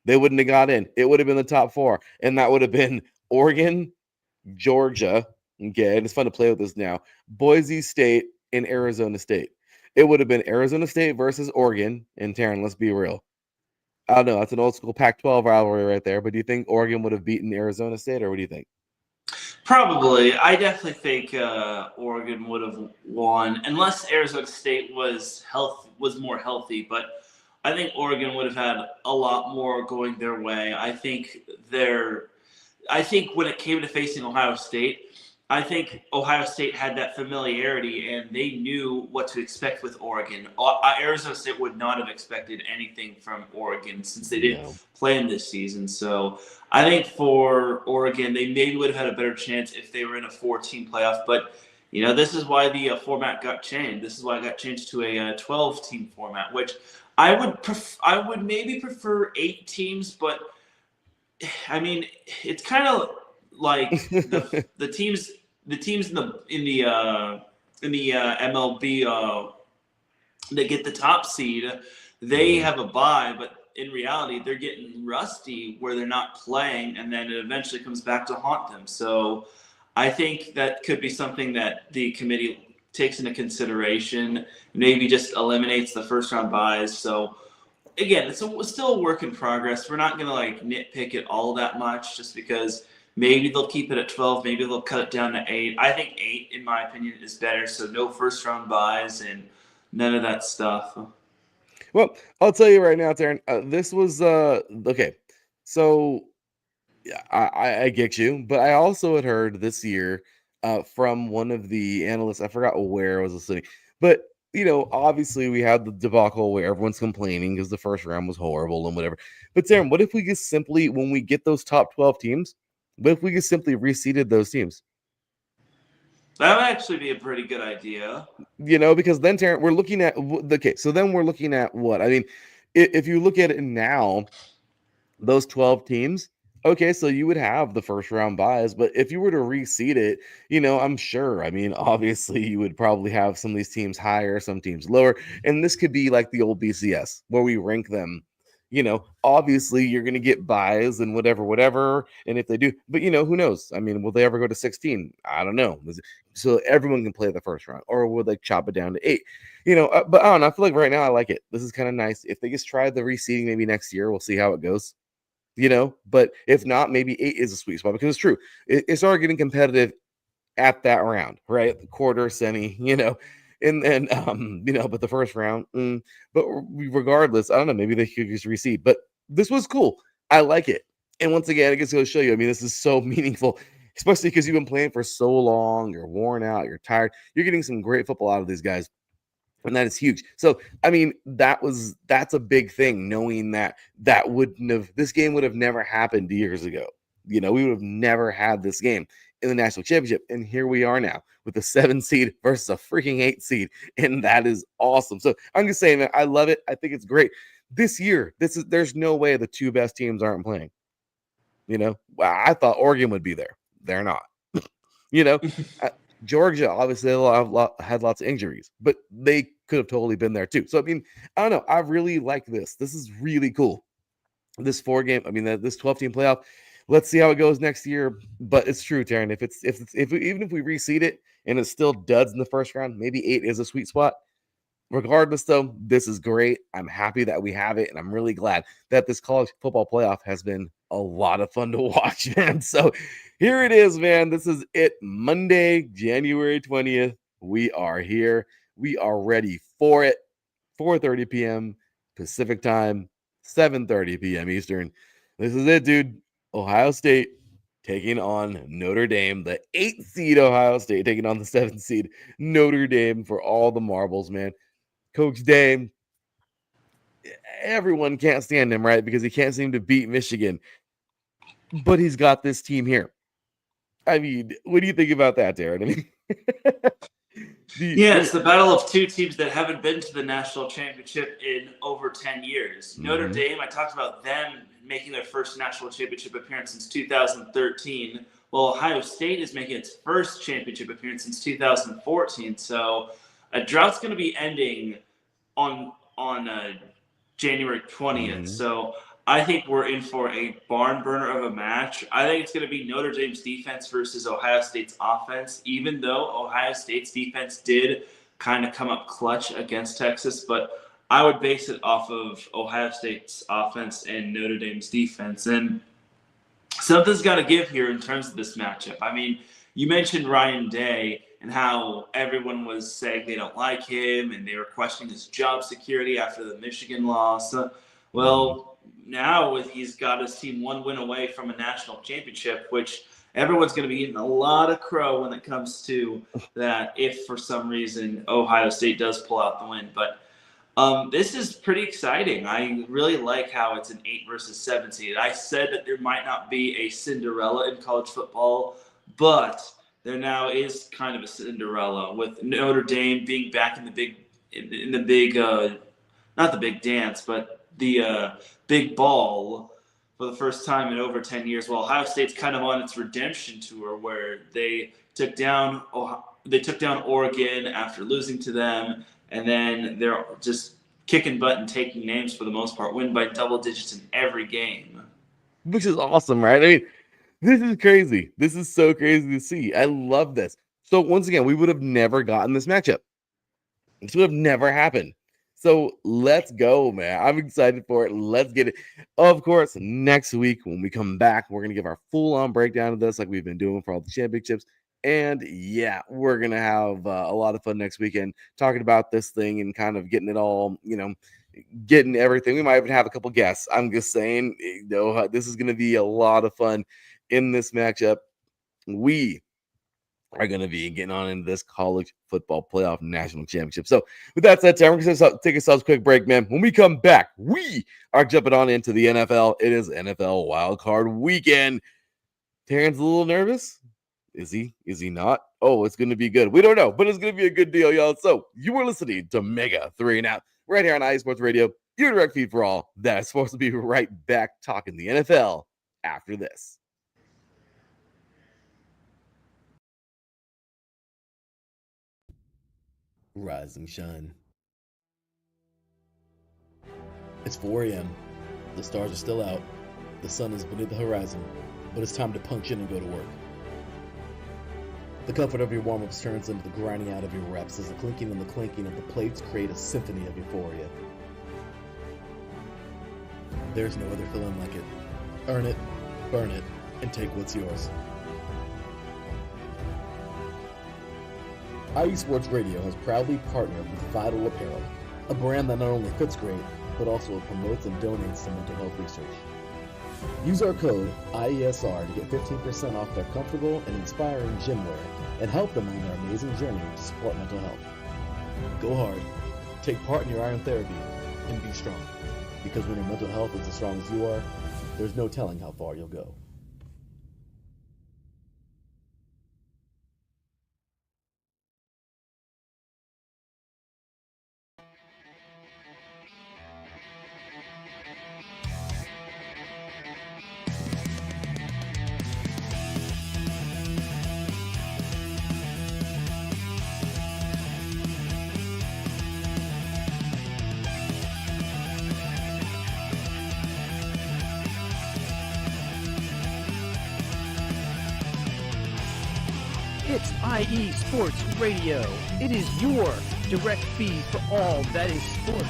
They wouldn't have got in. It would have been the top 4. And that would have been Oregon, Georgia, okay, and it's fun to play with this now, Boise State, and Arizona State. It would have been Arizona State versus Oregon. And Teran, let's be real. I don't know. That's an old school Pac-12 rivalry right there. But do you think Oregon would have beaten Arizona State, or what do you think? Probably. I definitely think Oregon would have won, unless Arizona State was more healthy. But I think Oregon would have had a lot more going their way. I think when it came to facing Ohio State, I think Ohio State had that familiarity and they knew what to expect with Oregon. Arizona State would not have expected anything from Oregon since they didn't play in this season. So I think for Oregon, they maybe would have had a better chance if they were in a 14 playoff. But, this is why the format got changed. This is why it got changed to a 12-team format, which I would maybe prefer 8 teams. But, I mean, it's kind of like the teams in the MLB that get the top seed, they have a bye, but in reality, they're getting rusty where they're not playing, and then it eventually comes back to haunt them. So I think that could be something that the committee takes into consideration, maybe just eliminates the first round buys. So again, it's still a work in progress. We're not going to like nitpick it all that much just because maybe they'll keep it at 12, maybe they'll cut it down to 8. I think 8, in my opinion, is better. So no first round buys and none of that stuff. Well, I'll tell you right now, Teran, this was okay. So yeah, I get you, but I also had heard this year from one of the analysts. I forgot where I was listening, but obviously we had the debacle where everyone's complaining because the first round was horrible and whatever. But Teran, what if we just simply, when we get those top 12 teams, what if we just simply reseeded those teams? That would actually be a pretty good idea. Because then, Teran, we're looking at okay. So then we're looking at what? I mean, if you look at it now, those 12 teams, okay, so you would have the first round buys, but if you were to reseed it, I'm sure, I mean, obviously you would probably have some of these teams higher, some teams lower, and this could be like the old BCS where we rank them. Obviously you're going to get buys and whatever, and if they do, but who knows? I mean, will they ever go to 16? I don't know. So everyone can play the first round, or will they chop it down to 8? But I don't know. I feel like right now I like it. This is kind of nice. If they just try the reseeding maybe next year, we'll see how it goes. But if not, maybe 8 is a sweet spot, because it's true. It started getting competitive at that round, right? The quarter, semi, and then, but the first round, but regardless, I don't know, maybe they could just reseed, but this was cool. I like it. And once again, I guess it'll show you, I mean, this is so meaningful, especially because you've been playing for so long, you're worn out, you're tired, you're getting some great football out of these guys. And that is huge. So, I mean, that's a big thing, knowing that this game would have never happened years ago. We would have never had this game in the national championship. And here we are now with a 7 seed versus a freaking 8 seed. And that is awesome. So I'm just saying that I love it. I think it's great. This year, there's no way the 2 best teams aren't playing. I thought Oregon would be there. They're not. Georgia obviously had lots of injuries, but they could have totally been there too. So, I mean, I don't know. I really like this. This is really cool. This 4-game, I mean, this 12-team playoff. Let's see how it goes next year. But it's true, Teran. Even if we reseed it and it's still duds in the first round, maybe 8 is a sweet spot. Regardless, though, this is great. I'm happy that we have it, and I'm really glad that this college football playoff has been a lot of fun to watch, man. So here it is, man. This is it. Monday, January 20th. We are here. We are ready for it. 4:30 p.m. Pacific time, 7:30 p.m. Eastern. This is it, dude. Ohio State taking on Notre Dame, the 8th seed Ohio State taking on the 7th seed Notre Dame for all the marbles, man. Coach Dame, everyone can't stand him, right? Because he can't seem to beat Michigan. But he's got this team here. I mean, what do you think about that, Teran? I mean, it's the battle of 2 teams that haven't been to the national championship in over 10 years. Mm-hmm. Notre Dame, I talked about them making their first national championship appearance since 2013. Well, Ohio State is making its first championship appearance since 2014. So a drought's going to be ending on January 20th. Mm-hmm. So I think we're in for a barn burner of a match. I think it's going to be Notre Dame's defense versus Ohio State's offense, even though Ohio State's defense did kind of come up clutch against Texas. But I would base it off of Ohio State's offense and Notre Dame's defense. And something's got to give here in terms of this matchup. I mean, you mentioned Ryan Day and how everyone was saying they don't like him and they were questioning his job security after the Michigan loss. Well, now he's got his team 1 win away from a national championship, which everyone's going to be eating a lot of crow when it comes to that if for some reason Ohio State does pull out the win. But this is pretty exciting. I really like how it's an 8 versus 7 seed. I said that there might not be a Cinderella in college football, but there now is kind of a Cinderella with Notre Dame being back in the big, not the big dance, but the big ball for the first time in over 10 years. Well, Ohio State's kind of on its redemption tour where they took down Oregon after losing to them, and then they're just kicking butt and taking names for the most part, win by double digits in every game. Which is awesome, right? I mean, this is crazy. This is so crazy to see. I love this. So once again, we would have never gotten this matchup. This would have never happened. So let's go, man. I'm excited for it. Let's get it. Of course, next week when we come back, we're going to give our full-on breakdown of this like we've been doing for all the championships. And yeah, we're going to have a lot of fun next weekend talking about this thing and kind of getting it all, getting everything. We might even have a couple guests. I'm just saying, this is going to be a lot of fun in this matchup. We are going to be getting on into this college football playoff national championship. So with that said, Teran, we're going to take ourselves a quick break, man. When we come back, we are jumping on into the NFL. It is NFL wildcard weekend. Teran's a little nervous. Is he? Is he not? Oh, it's going to be good. We don't know, but it's going to be a good deal, y'all. So you are listening to Mega 3 and Out right here on IE Sports Radio, your direct feed for all. That is supposed to be right back talking the NFL after this. Rise and shine. It's 4 a.m. The stars are still out. The sun is beneath the horizon, but it's time to punch in and go to work. The comfort of your warm-ups turns into the grinding out of your reps as the clinking and the clanking of the plates create a symphony of euphoria. There's no other feeling like it. Earn it, burn it, and take what's yours. IE Sports Radio has proudly partnered with Vital Apparel, a brand that not only fits great, but also promotes and donates to mental health research. Use our code IESR to get 15% off their comfortable and inspiring gym wear and help them on their amazing journey to support mental health. Go hard, take part in your iron therapy, and be strong. Because when your mental health is as strong as you are, there's no telling how far you'll go. It's IE Sports Radio. It is your direct feed for all that is sports.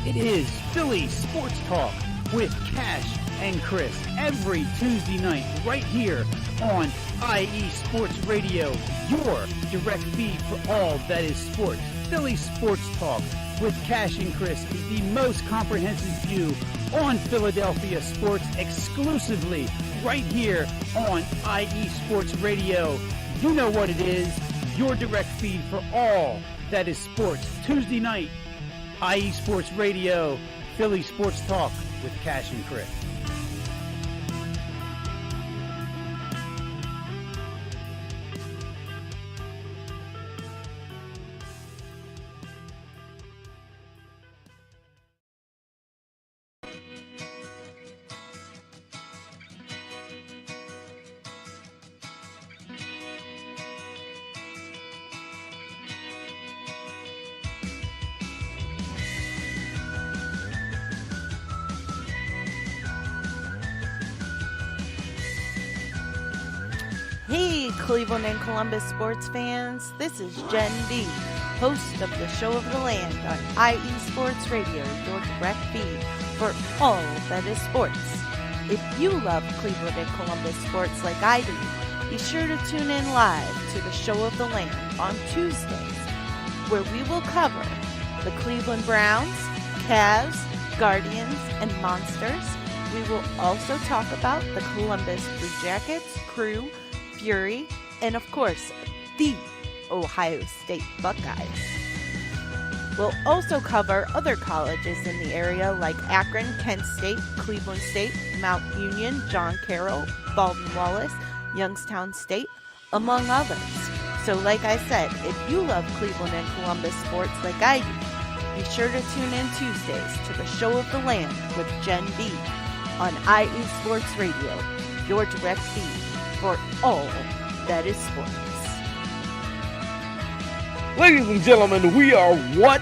It is Philly Sports Talk with Cash and Chris every Tuesday night right here on IE Sports Radio, your direct feed for all that is sports. Philly Sports Talk with Cash and Chris is the most comprehensive view on Philadelphia sports exclusively right here on IE Sports Radio. You know what it is, your direct feed for all that is sports. Tuesday night, IE Sports Radio, Philly Sports Talk with Cash and Chris. Hey, Cleveland and Columbus sports fans. This is Jen B, host of the Show of the Land on IE Sports Radio, your direct feed for all that is sports. If you love Cleveland and Columbus sports like I do, be sure to tune in live to the Show of the Land on Tuesdays, where we will cover the Cleveland Browns, Cavs, Guardians, and Monsters. We will also talk about the Columbus Blue Jackets, Crew, Fury, and of course, the Ohio State Buckeyes. We'll also cover other colleges in the area like Akron, Kent State, Cleveland State, Mount Union, John Carroll, Baldwin Wallace, Youngstown State, among others. So like I said, if you love Cleveland and Columbus sports like I do, be sure to tune in Tuesdays to the Show of the Land with Jen B on IE Sports Radio, your direct feed for all that is sports. Ladies and gentlemen, we are what?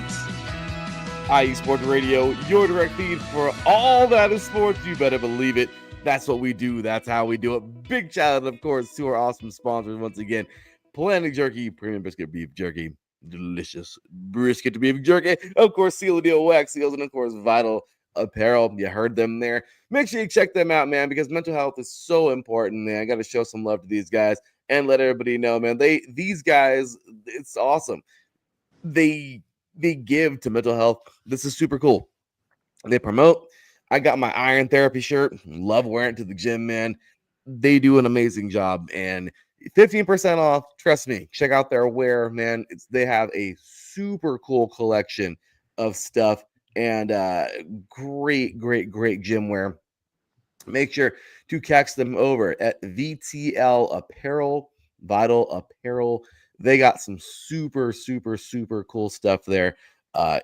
IE Sports Radio, your direct feed for all that is sports. You better believe it. That's what we do. That's how we do it. Big shout out, of course, to our awesome sponsors once again. Planet Jerky, Premium Brisket Beef Jerky, delicious brisket beef jerky. Of course, Seal the Deal Wax Seals, and of course, Vital Apparel. You heard them there. Make sure you check them out, man, because mental health is so important, man. I got to show some love to these guys and let everybody know, man. These guys, it's awesome. They give to mental health. This is super cool. They promote. I got my iron therapy shirt. Love wearing it to the gym, man. They do an amazing job, and 15% off. Trust me. Check out their wear, man. They have a super cool collection of stuff and great gym wear. Make sure to catch them over at VTL Apparel, Vital Apparel. They got some super cool stuff there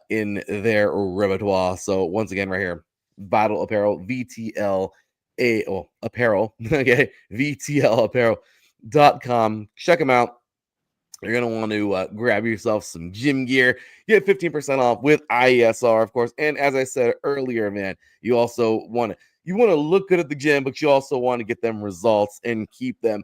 in their repertoire. So once again, right here, Vital Apparel, VTL Apparel, okay, VTLapparel.com. Check them out. You're going to want to grab yourself some gym gear. Get 15% off with IESR, of course. And as I said earlier, man, you also want to look good at the gym, but you also want to get them results and keep them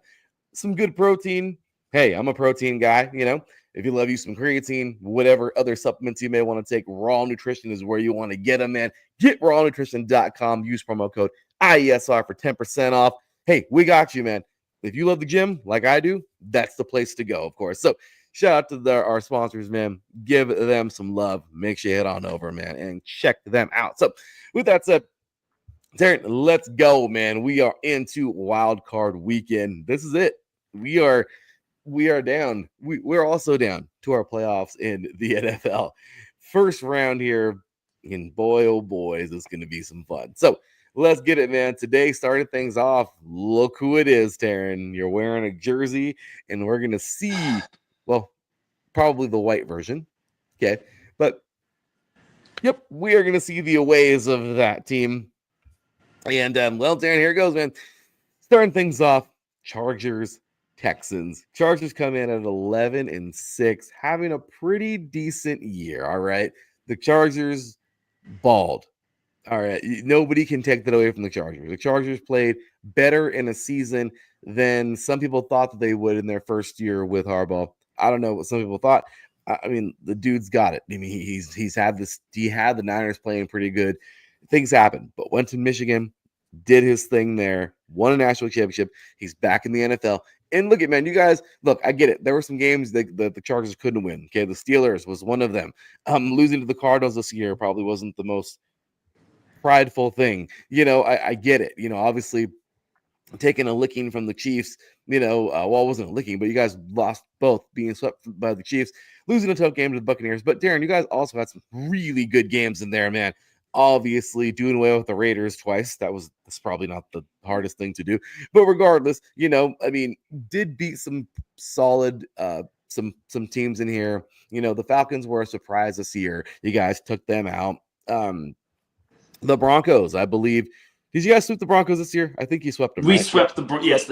some good protein. Hey, I'm a protein guy, you know. If you love you some creatine, whatever other supplements you may want to take, Raw Nutrition is where you want to get them, man. Get rawnutrition.com. Use promo code IESR for 10% off. Hey, we got you, man. If you love the gym like I do, that's the place to go, of course. So shout out to our sponsors, man. Give them some love. Make sure you head on over, man, and check them out. So with that said, Teran, let's go, man. We are into wild card weekend. This is it. We are down. We're also down to our playoffs in the NFL. First round here, and boy, oh boy, is this going to be some fun. So let's get it, man. Today, starting things off, look who it is, Teran. You're wearing a jersey, and we're going to see, well, probably the white version. Okay. But, yep, we are going to see the aways of that team. And, well, Teran, here it goes, man. Starting things off, Chargers, Texans. Chargers come in at 11-6, having a pretty decent year, all right? The Chargers balled. All right, nobody can take that away from the Chargers. The Chargers played better in a season than some people thought that they would in their first year with Harbaugh. I don't know what some people thought. I mean, the dude's got it. I mean, he's had this. He had the Niners playing pretty good. Things happen, but went to Michigan, did his thing there, won a national championship. He's back in the NFL. And look at, man, you guys, look, I get it. There were some games that the Chargers couldn't win. Okay, the Steelers was one of them. Losing to the Cardinals this year probably wasn't the most prideful thing. You know, I get it. You know, obviously taking a licking from the Chiefs, you know, well, it wasn't a licking, but you guys lost both, being swept by the Chiefs, losing a tough game to the Buccaneers. But Teran, you guys also had some really good games in there, man. Obviously doing away with the Raiders twice. That's probably not the hardest thing to do. But regardless, you know, I mean, did beat some solid some teams in here. You know, the Falcons were a surprise this year. You guys took them out. The Broncos, I believe. Did you guys sweep the Broncos this year? I think you swept them. We right? swept the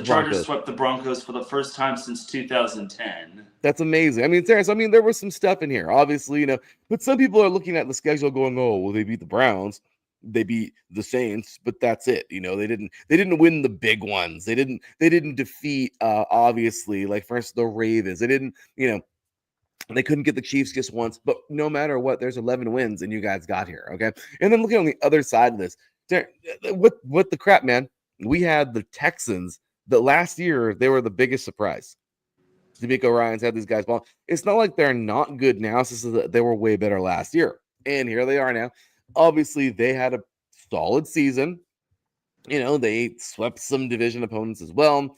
Chargers swept the Broncos for the first time since 2010. That's amazing. I mean, Terrence, there was some stuff in here, obviously, you know, but some people are looking at the schedule going, oh, well, they beat the Browns, they beat the Saints, but that's it. You know, they didn't win the big ones. They didn't defeat, obviously, like for instance, the Ravens. They didn't, you know, they couldn't get the Chiefs just once, but no matter what, there's 11 wins and you guys got here, okay? And then looking on the other side of this, what the crap, man? We had the Texans that last year, they were the biggest surprise. D'Amico Ryans had these guys ball. It's not like they're not good now. It's just that they were way better last year. And here they are now. Obviously, they had a solid season. You know, they swept some division opponents as well.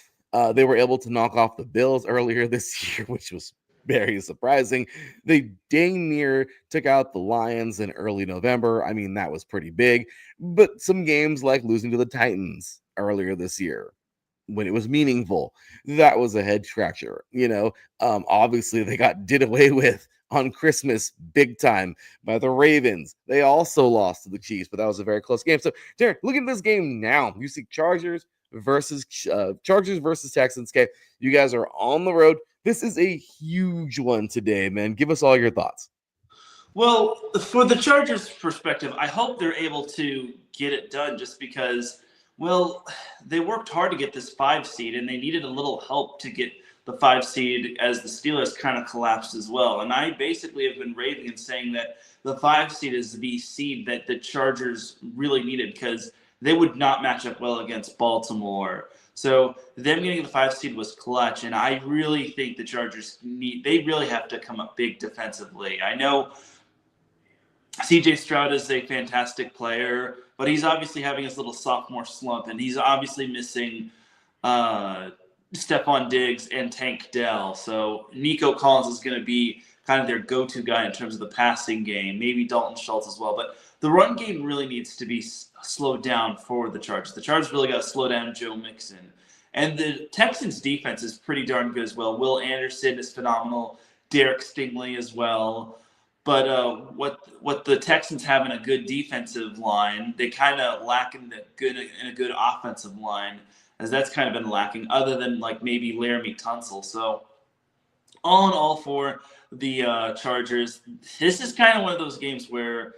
They were able to knock off the Bills earlier this year, which was very surprising. They dang near took out the Lions in early November. I mean, that was pretty big. But some games like losing to the Titans earlier this year, when it was meaningful, that was a head scratcher. You know, obviously they got did away with on Christmas big time by the Ravens. They also lost to the Chiefs, but that was a very close game. So, Darren, look at this game now. You see Chargers versus Texans. Okay, you guys are on the road. This is a huge one today, man. Give us all your thoughts. Well, for the Chargers' perspective, I hope they're able to get it done just because, well, they worked hard to get this 5 seed and they needed a little help to get the 5 seed as the Steelers kind of collapsed as well. And I basically have been raving and saying that the 5 seed is the seed that the Chargers really needed because they would not match up well against Baltimore. So them getting the 5 seed was clutch, and I really think the Chargers they really have to come up big defensively. I know CJ Stroud is a fantastic player, but he's obviously having his little sophomore slump, and he's obviously missing Stephon Diggs and Tank Dell. So Nico Collins is going to be kind of their go-to guy in terms of the passing game, maybe Dalton Schultz as well. But the run game really needs to be slowed down for the Chargers. The Chargers really got to slow down Joe Mixon. And the Texans' defense is pretty darn good as well. Will Anderson is phenomenal. Derek Stingley as well. But what the Texans have in a good defensive line, they kind of lack in a good offensive line, as that's kind of been lacking, other than like maybe Laramie Tunsil. So all in all, for the Chargers, this is kind of one of those games where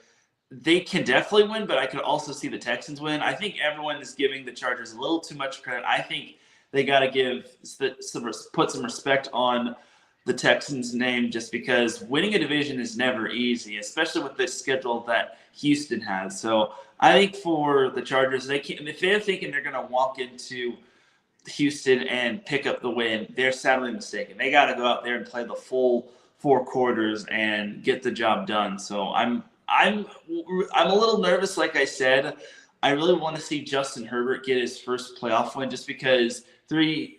they can definitely win, but I could also see the Texans win. I think everyone is giving the Chargers a little too much credit. I think they got to put some respect on the Texans' name, just because winning a division is never easy, especially with the schedule that Houston has. So I think for the Chargers, if they're thinking they're going to walk into Houston and pick up the win, they're sadly mistaken. They got to go out there and play the full 4 quarters and get the job done. So I'm a little nervous, like I said. I really want to see Justin Herbert get his first playoff win, just because 2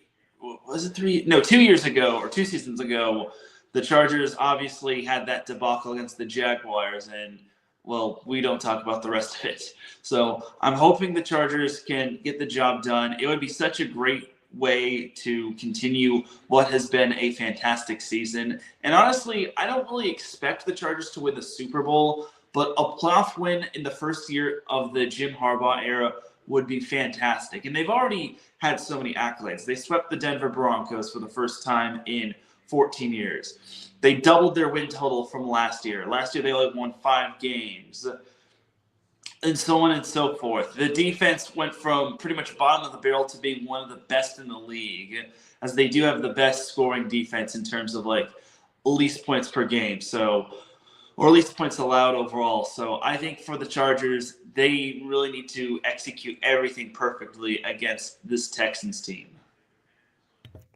years ago or 2 seasons ago, the Chargers obviously had that debacle against the Jaguars, and well, we don't talk about the rest of it. So I'm hoping the Chargers can get the job done. It would be such a great way to continue what has been a fantastic season. And honestly, I don't really expect the Chargers to win the Super Bowl, but a playoff win in the first year of the Jim Harbaugh era would be fantastic. And they've already had so many accolades. They swept the Denver Broncos for the first time in 14 years. They doubled their win total from last year. Last year, they only won 5 games, and so on and so forth. The defense went from pretty much bottom of the barrel to being one of the best in the league, as they do have the best scoring defense in terms of like least points per game. So, or least points allowed overall. So I think for the Chargers, they really need to execute everything perfectly against this Texans team.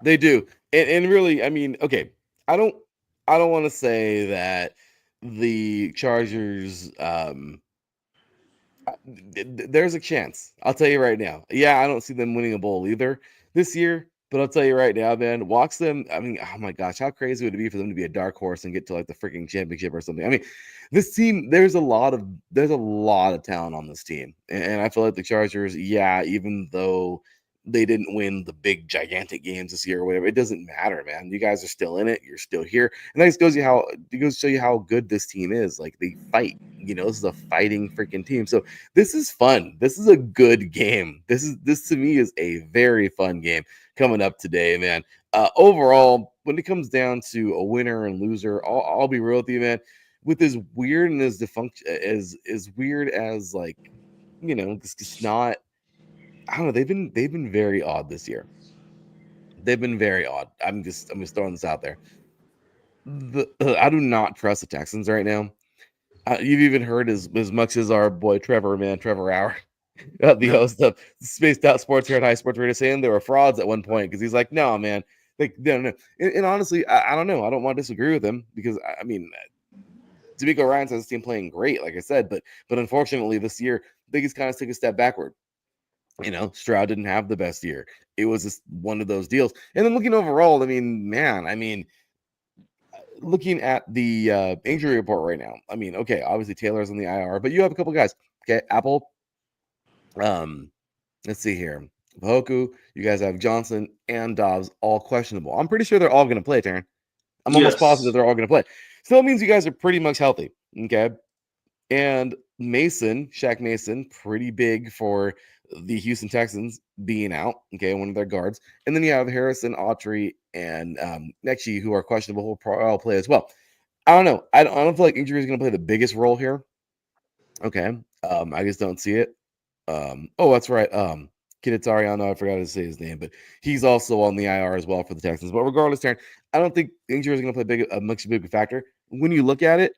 They do. And really, I mean, okay, I don't want to say that the Chargers there's a chance. I'll tell you right now. Yeah, I don't see them winning a bowl either this year, but I'll tell you right now, man, watch them. I mean, oh my gosh, how crazy would it be for them to be a dark horse and get to like the freaking championship or something? I mean, this team, there's a lot of talent on this team. And I feel like the Chargers, yeah, even though they didn't win the big gigantic games this year or whatever, it doesn't matter, man. You guys are still in it. You're still here. And that just goes to show you how good this team is. Like, they fight. This is a fighting freaking team. So this is fun. This is a good game. This to me is a very fun game coming up today, man. Overall, when it comes down to a winner and loser, I'll be real with you, man. With as weird and as as weird as, like, it's just not. I don't know. They've been very odd this year. They've been very odd. I'm just throwing this out there. I do not trust the Texans right now. You've even heard as much as our boy Trevor Hour, the host of Spaced Out Sports here at High Sports Radio, saying they were frauds at one point, because he's like, no, man, like, no. And honestly, I don't know. I don't want to disagree with him, because I mean, D'Amico Ryans has his team playing great, like I said, but unfortunately this year they just kind of took a step backward. Stroud didn't have the best year. It was just one of those deals. And then looking overall, looking at the injury report right now, okay, obviously Taylor's on the IR, but you have a couple guys. Okay, Apple. Let's see here. Hoku, you guys have Johnson and Dobbs, all questionable. I'm pretty sure they're all going to play, Teran. I'm almost positive they're all going to play. So that means you guys are pretty much healthy. Okay. And Shaq Mason, pretty big for the Houston Texans being out, okay, one of their guards. And then you have Harrison, Autry, and Mechie, who are questionable, who will probably all play as well. I don't know. I don't feel like injury is going to play the biggest role here. Okay. I just don't see it. Oh, that's right. Kidatariano, I forgot to say his name, but he's also on the IR as well for the Texans. But regardless, Taryn, I don't think injury is going to play a much bigger factor. When you look at it,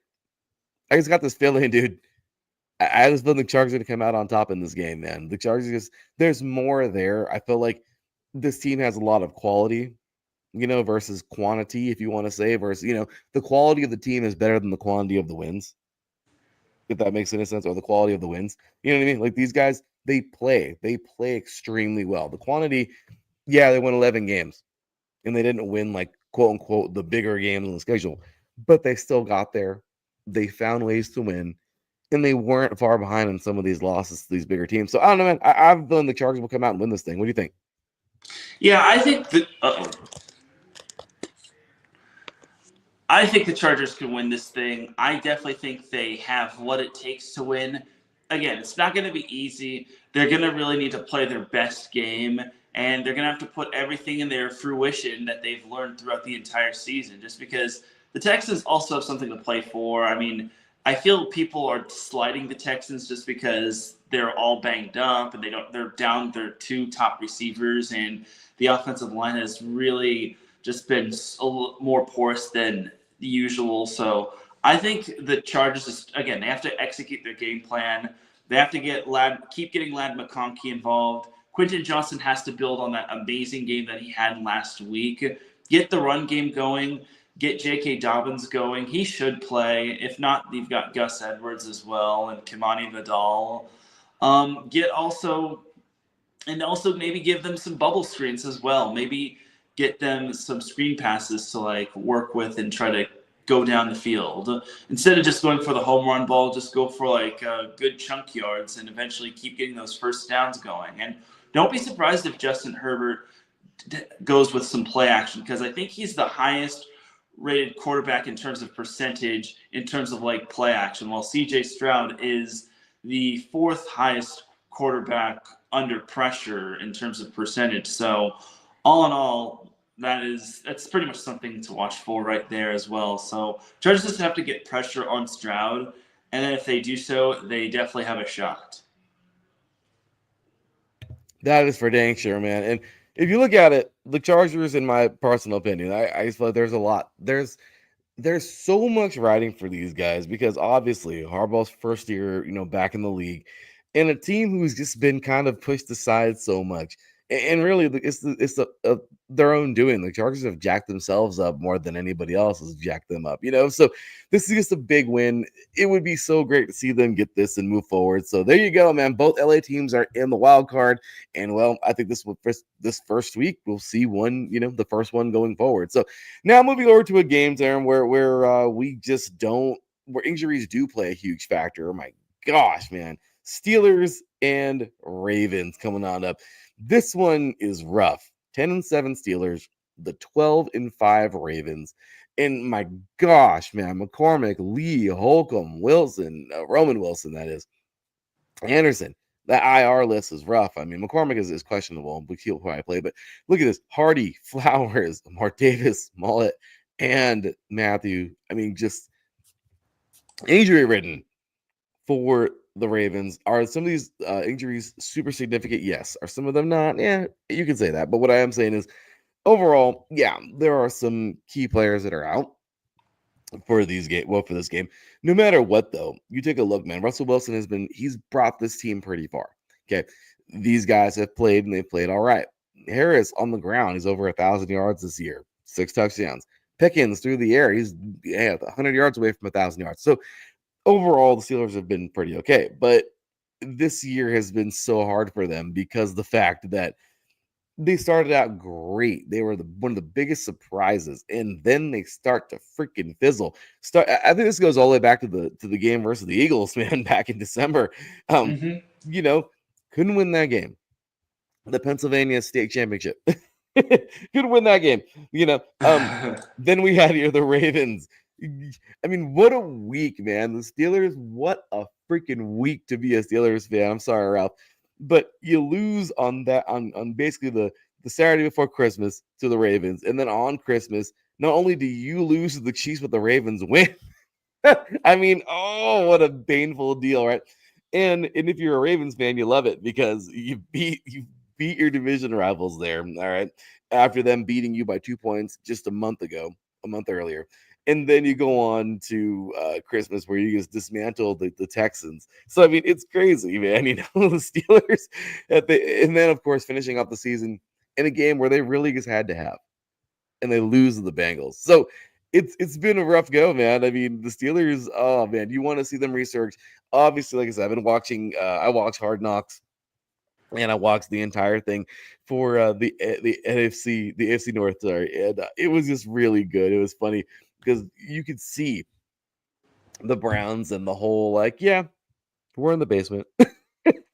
I just got this feeling, dude. I just feel the Chargers are going to come out on top in this game, man. The Chargers, there's more there. I feel like this team has a lot of quality, versus quantity, if you want to say, versus, the quality of the team is better than the quantity of the wins, if that makes any sense, or the quality of the wins. You know what I mean? Like these guys, they play extremely well. The quantity, yeah, they won 11 games and they didn't win like quote unquote the bigger games on the schedule, but they still got there. They found ways to win and they weren't far behind in some of these losses to these bigger teams. So I don't know, man. I've been the Chargers will come out and win this thing. What do you think? Yeah, I think that. I think the Chargers can win this thing. I definitely think they have what it takes to win. Again, it's not going to be easy. They're going to really need to play their best game, and they're going to have to put everything in their fruition that they've learned throughout the entire season, just because the Texans also have something to play for. I mean, I feel people are slighting the Texans just because they're all banged up and they're down their two top receivers, and the offensive line has really just been more porous than the usual. So I think the Chargers, again, they have to execute their game plan. They have to keep getting Ladd McConkey involved. Quentin Johnson has to build on that amazing game that he had last week. Get the run game going. Get J.K. Dobbins going. He should play. If not, you've got Gus Edwards as well and Kimani Vidal. Also maybe give them some bubble screens as well. Maybe get them some screen passes to like work with and try to go down the field. Instead of just going for the home run ball, just go for like good chunk yards and eventually keep getting those first downs going. And don't be surprised if Justin Herbert goes with some play action, because I think he's the highest rated quarterback in terms of percentage, in terms of like play action, while CJ Stroud is the fourth highest quarterback under pressure in terms of percentage. So all in all, that's pretty much something to watch for right there as well. So Chargers just have to get pressure on Stroud, and then if they do so, they definitely have a shot. That is for dang sure, man. And if you look at it, the Chargers, in my personal opinion, I just feel like there's a lot. There's so much riding for these guys because obviously Harbaugh's first year, back in the league, and a team who's just been kind of pushed aside so much. And really, it's their own doing. The Chargers have jacked themselves up more than anybody else has jacked them up, So this is just a big win. It would be so great to see them get this and move forward. So there you go, man. Both LA teams are in the wild card, and well, I think this first week we'll see one, the first one going forward. So now moving over to a game, Darren, where we just don't, where injuries do play a huge factor. Oh my gosh, man. Steelers and Ravens coming on up. This one is rough. 10-7 Steelers, the 12-5 Ravens. And my gosh, man, McCormick, Lee, Holcomb, Wilson, Roman Wilson, that is. Anderson. That IR list is rough. I mean, McCormick is questionable, but he'll probably play. But look at this. Hardy, Flowers, Martavis, Mullet, and Matthew. I mean, just injury-ridden for the Ravens. Are some of these injuries super significant? Yes. Are some of them not? Yeah, you can say that. But what I am saying is, overall, yeah, there are some key players that are out for this game. No matter what, though, you take a look, man. Russell Wilson he's brought this team pretty far. Okay. These guys have played and they've played all right. Harris on the ground, he's over 1,000 yards this year, 6 touchdowns. Pickens through the air, he's 100 yards away from 1,000 yards. So overall, the Steelers have been pretty okay, but this year has been so hard for them because the fact that they started out great. They were one of the biggest surprises, and then they start to freaking fizzle. I think this goes all the way back to the game versus the Eagles, man, back in December. Couldn't win that game. The Pennsylvania State Championship. Couldn't win that game. Then we had here the Ravens. I mean, what a week, man. The Steelers, what a freaking week to be a Steelers fan. I'm sorry, Ralph. But you lose on that on basically the Saturday before Christmas to the Ravens. And then on Christmas, not only do you lose to the Chiefs, but the Ravens win. I mean, oh, what a painful deal, right? And if you're a Ravens fan, you love it because you beat your division rivals there, all right, after them beating you by 2 points just a month earlier. And then you go on to Christmas where you just dismantle the Texans. So I mean, it's crazy, man. You know, the Steelers and then of course finishing off the season in a game where they really just had to have, and they lose to the Bengals. So it's been a rough go, man. I mean, the Steelers, oh man, you want to see them resurge. Obviously, like I said, I've been watching I watched Hard Knocks, and I watched the entire thing for the AFC North, sorry. And it was just really good. It was funny because you could see the Browns and the whole like, yeah, we're in the basement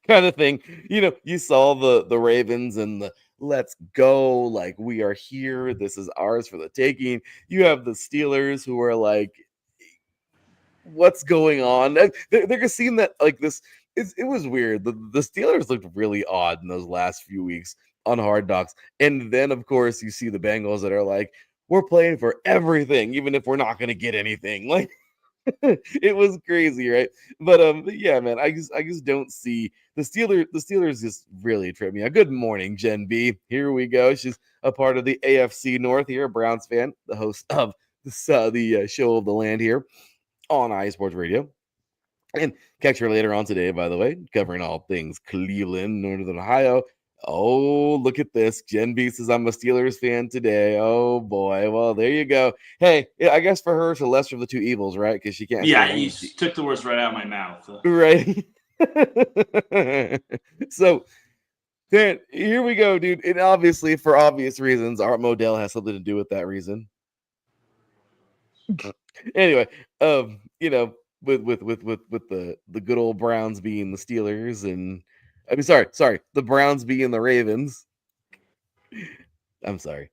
kind of thing. You know, you saw the Ravens and the let's go, like we are here. This is ours for the taking. You have the Steelers who are like, what's going on? They're just seeing that like this. It was weird. The Steelers looked really odd in those last few weeks on Hard Knocks, and then of course you see the Bengals that are like, we're playing for everything, even if we're not going to get anything. Like it was crazy, right? But yeah, man, I just don't see the Steelers just really trip me out. Good morning, Jen B. Here we go. She's a part of the AFC North here, a Browns fan, the host of the show of the land here on iSports Radio. And catch her later on today, by the way, covering all things Cleveland, Northern Ohio. Oh, look at this. Jen B says, I'm a Steelers fan today. Oh, boy. Well, there you go. Hey, yeah, I guess for her, it's the lesser of the two evils, right? Because she can't. Yeah, you took the words right out of my mouth. Right. So, then here we go, dude. And obviously, for obvious reasons, Art Modell has something to do with that reason. Anyway, you know, with the good old Browns being the Steelers, and I mean, sorry, the Browns being the Ravens. I'm sorry,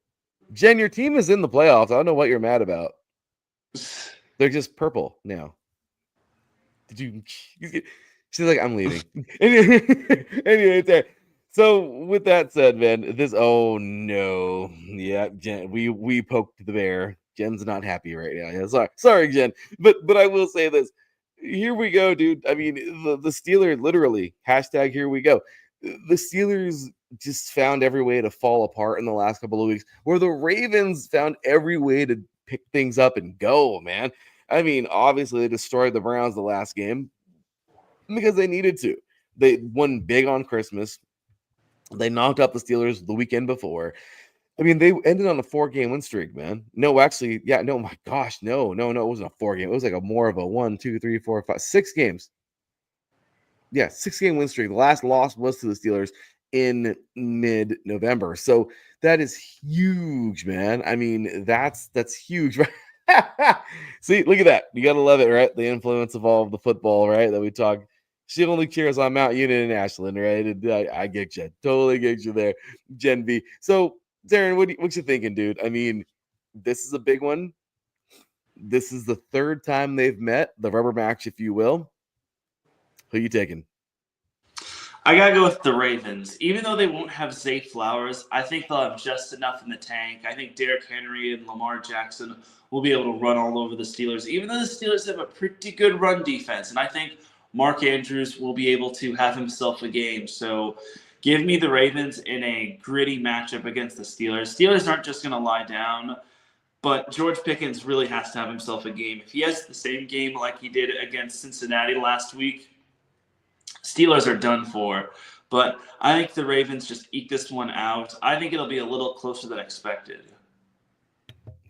Jen. Your team is in the playoffs. I don't know what you're mad about. They're just purple now. Did you? She's like, I'm leaving. Anyway, it's there. So with that said, man, oh no, yeah, Jen, we poked the bear. Jen's not happy right now. Yeah, sorry, Jen. But I will say this. Here we go, dude. I mean, the Steelers literally hashtag here we go. The Steelers just found every way to fall apart in the last couple of weeks, where the Ravens found every way to pick things up and go, man. I mean, obviously they destroyed the Browns the last game because they needed to. They won big on Christmas. They knocked out the Steelers the weekend before. I mean, they ended on a 4-game win streak, man. No, actually, yeah, no, my gosh, no, it wasn't a 4-game. It was like a more of a 1, 2, 3, 4, 5, 6 games. Yeah, 6-game win streak. The last loss was to the Steelers in mid-November. So that is huge, man. I mean, that's huge, right? See, look at that. You gotta love it, right? The influence of all of the football, right? That we talk. She only cheers on Mount Union and Ashland, right? And I get you. Totally get you there, Gen B. So, Darren, what you thinking, dude? I mean, this is a big one. This is the third time they've met, the rubber match, if you will. Who you taking? I gotta go with the Ravens. Even though they won't have Zay Flowers, I think they'll have just enough in the tank. I think Derrick Henry and Lamar Jackson will be able to run all over the Steelers, even though the Steelers have a pretty good run defense. And I think Mark Andrews will be able to have himself a game. So give me the Ravens in a gritty matchup against the Steelers. Steelers aren't just going to lie down, but George Pickens really has to have himself a game. If he has the same game like he did against Cincinnati last week, Steelers are done for. But I think the Ravens just eke this one out. I think it'll be a little closer than expected.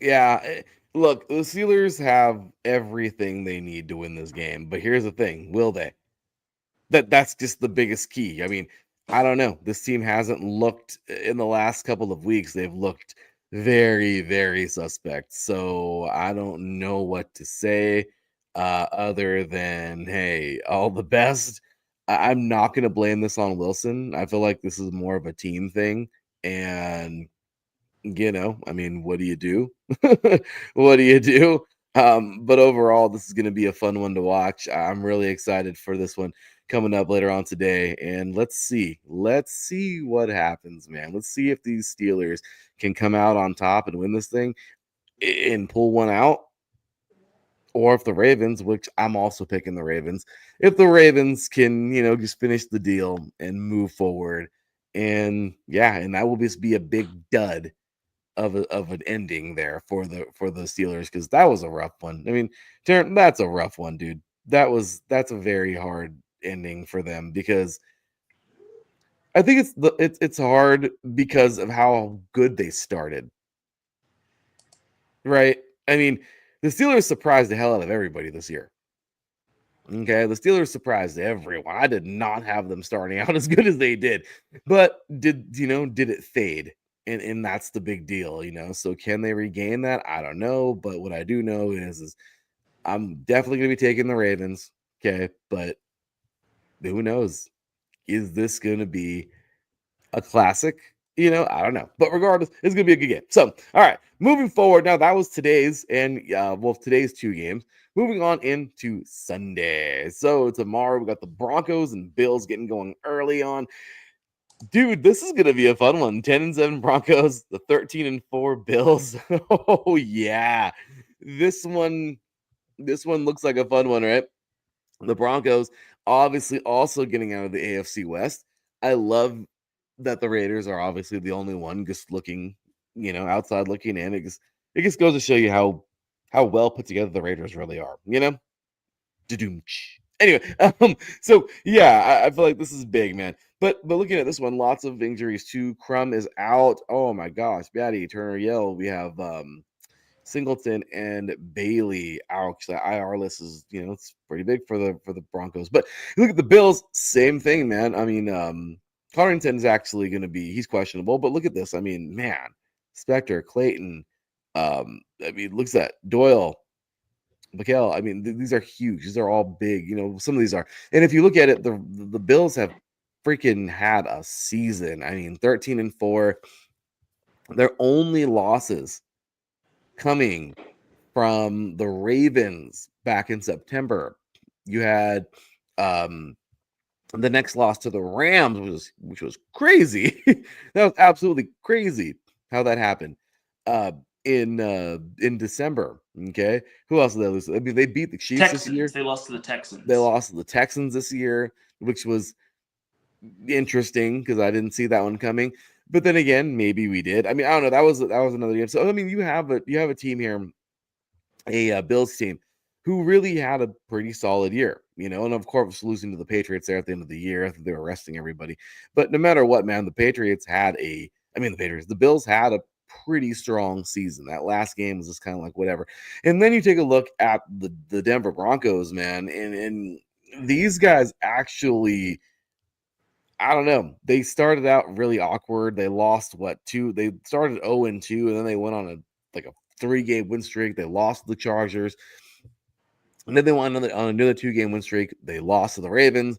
Yeah, look, the Steelers have everything they need to win this game. But here's the thing, will they? That's just the biggest key. I mean, I don't know. This team hasn't looked in the last couple of weeks. They've looked very, very suspect. So I don't know what to say other than, hey, all the best. I'm not going to blame this on Wilson. I feel like this is more of a team thing. And, you know, I mean, what do you do? What do you do? But overall, this is going to be a fun one to watch. I'm really excited for this one coming up later on today. And let's see what happens, man. Let's see if these Steelers can come out on top and win this thing. and pull one out. Or if the Ravens, which I'm also picking the Ravens, if the Ravens can, just finish the deal and move forward. And and that will just be a big dud of an ending there for the Steelers, because that was a rough one. I mean, that's a rough one, dude. That's a very hard ending for them, because I think it's hard because of how good they started. Right? I mean, the Steelers surprised the hell out of everybody this year. Okay, the Steelers surprised everyone. I did not have them starting out as good as they did, but did it fade? And that's the big deal, So can they regain that? I don't know, but what I do know is I'm definitely going to be taking the Ravens. Okay, but who knows? Is this going to be a classic? I don't know. But regardless, it's going to be a good game. So, all right, moving forward. Now, that was today's, and today's 2 games. Moving on into Sunday. So, tomorrow we got the Broncos and Bills getting going early on. Dude, this is going to be a fun one. 10-7 Broncos, the 13-4 Bills. Oh, yeah. This one looks like a fun one, right? The Broncos obviously also getting out of the AFC West. I love that the Raiders are obviously the only one just looking, outside looking in. It just goes to show you how well put together the Raiders really are, Anyway, so yeah, I feel like this is big, man. But looking at this one, lots of injuries too. Crum is out. Oh my gosh, Batty, Turner, Yell. We have Singleton and Bailey out. The IR list is, it's pretty big for the Broncos. But look at the Bills, same thing, man. I mean, Connington's actually going to be, he's questionable, but look at this. I mean, man, Spector, Clayton, looks at Doyle, Mikel. I mean, these are huge. These are all big. Some of these are. And if you look at it, the Bills have freaking had a season. I mean, 13-4. Their only losses coming from the Ravens back in September. You had the next loss to the Rams, which was crazy. That was absolutely crazy how that happened. In December. Okay. Who else did they lose? I mean, they beat the Chiefs Texans. This year. They lost to the Texans. They lost to the Texans this year, which was interesting because I didn't see that one coming. But then again, maybe we did. I mean, I don't know. That was another game. So I mean, you have a team here, a Bills team, who really had a pretty solid year, and of course losing to the Patriots there at the end of the year after they were resting everybody. But no matter what, man, the Bills had a pretty strong season. That last game was just kind of like whatever. And then you take a look at the Denver Broncos, man, and these guys actually, I don't know. They started out really awkward. They lost two? They started 0-2, and then they went on a 3-game win streak. They lost to the Chargers, and then they went on another 2-game win streak. They lost to the Ravens,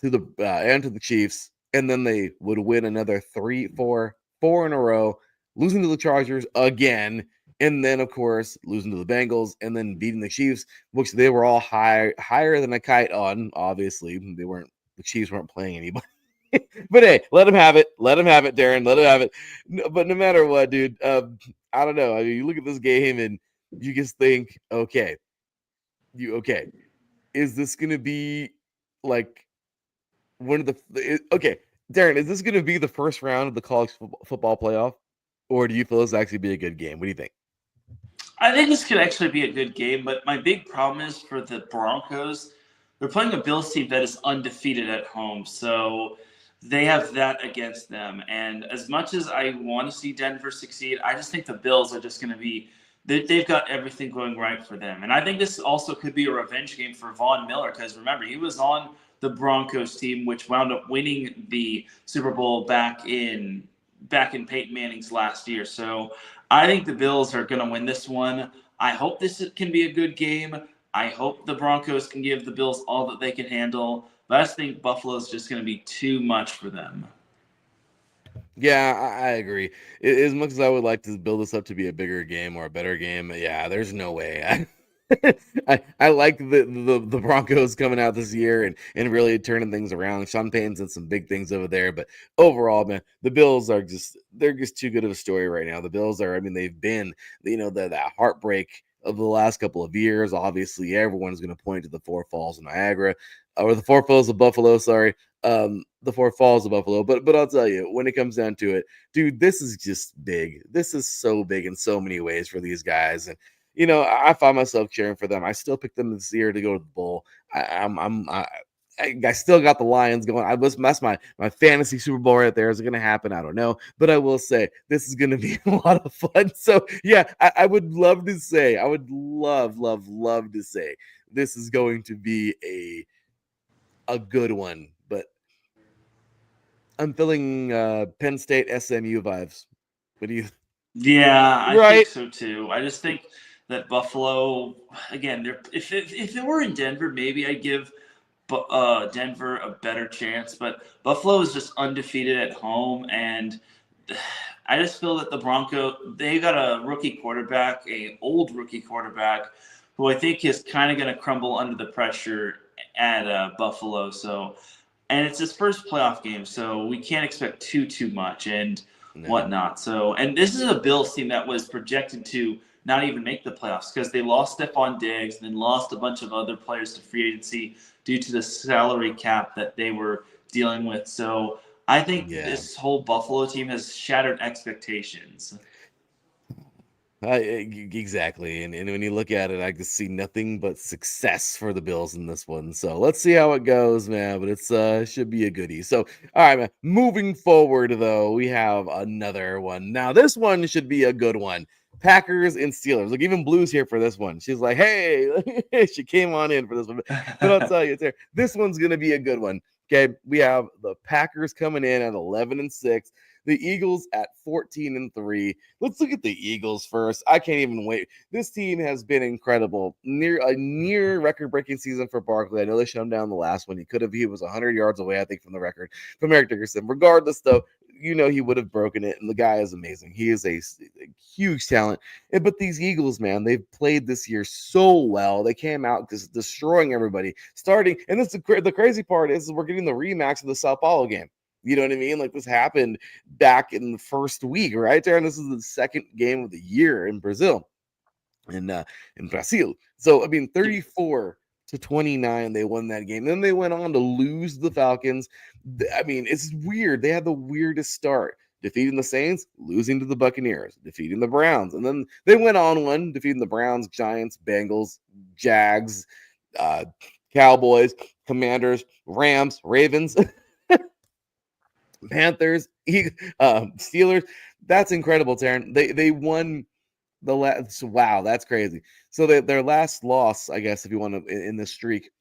to the and to the Chiefs, and then they would win another 4 in a row, losing to the Chargers again, and then of course losing to the Bengals, and then beating the Chiefs, which they were all higher than a kite on. Obviously, the Chiefs weren't playing anybody. But hey, let him have it. Let him have it, Darren. Let him have it. But no matter what, dude, I don't know. I mean, you look at this game and you just think, okay, is this going to be like one of Darren, is this going to be the first round of the college football playoff, or do you feel this will actually be a good game? What do you think? I think this could actually be a good game, but my big problem is for the Broncos, they're playing a Bills team that is undefeated at home. So they have that against them. And as much as I want to see Denver succeed, I just think the Bills are just going to be they've got everything going right for them. And I think this also could be a revenge game for Von Miller, because remember, he was on the Broncos team, which wound up winning the Super Bowl back in Peyton Manning's last year. So I think the Bills are going to win this one. I hope this can be a good game. I hope the Broncos can give the Bills all that they can handle. But I just think Buffalo's just going to be too much for them. Yeah, I agree. As much as I would like to build this up to be a bigger game or a better game, yeah, there's no way. I like the Broncos coming out this year and really turning things around. Sean Payton's done some big things over there, but overall, man, the Bills are they're just too good of a story right now. The Bills are, I mean, they've been, that heartbreak of the last couple of years. Obviously, everyone's going to point to the Four Falls of Niagara, or the Four Falls of Buffalo. Sorry, the Four Falls of Buffalo. But I'll tell you, when it comes down to it, dude, this is just big. This is so big in so many ways for these guys, and I find myself cheering for them. I still picked them this year to go to the bowl. I still got the Lions going. That's my fantasy Super Bowl right there. Is it going to happen? I don't know, but I will say this is going to be a lot of fun. So yeah, I would love to say, I would love to say this is going to be a good one, but I'm feeling Penn State SMU vibes. What do you? Yeah, I think Right? so too. I just think that Buffalo, again, if it were in Denver, maybe I'd give Denver a better chance. But Buffalo is just undefeated at home, and I just feel that the they got a old rookie quarterback, who I think is kind of going to crumble under the pressure at Buffalo. So, and it's his first playoff game, so we can't expect too much and No. whatnot. So, and this is a Bills team that was projected to not even make the playoffs because they lost Stephon Diggs and then lost a bunch of other players to free agency due to the salary cap that they were dealing with. So I think Yeah. this whole Buffalo team has shattered expectations. Exactly. And when you look at it, I can see nothing but success for the Bills in this one. So let's see how it goes, man. But it's should be a goodie. So all right, man. Moving forward, though, we have another one. Now, this one should be a good one. Packers and Steelers. Look, even Blue's here for this one. She's like, hey, she came on in for this one. But I'll tell you, this one's gonna be a good one. Okay, we have the Packers coming in at 11-6. The Eagles at 14-3. Let's look at the Eagles first. I can't even wait. This team has been incredible. Near record-breaking season for Barkley. I know they shut him down the last one. He was 100 yards away, I think, from the record from Eric Dickerson. Regardless, though, he would have broken it, and the guy is amazing. He is a huge talent. But these Eagles, man, they've played this year so well. They came out just destroying everybody. And this the crazy part is we're getting the rematch of the Sao Paulo game. You know what I mean? Like, this happened back in the first week, right, Darren? This is the second game of the year in Brazil, in Brazil. So I mean, 34-29, they won that game. Then they went on to lose the Falcons. I mean, it's weird. They had the weirdest start. Defeating the Saints, losing to the Buccaneers, defeating the Browns. And then they went on one, defeating the Browns, Giants, Bengals, Jags, Cowboys, Commanders, Rams, Ravens, Panthers, Steelers. That's incredible, Taryn. They won the last. Wow, that's crazy. So their last loss, I guess, if you want to, in this streak,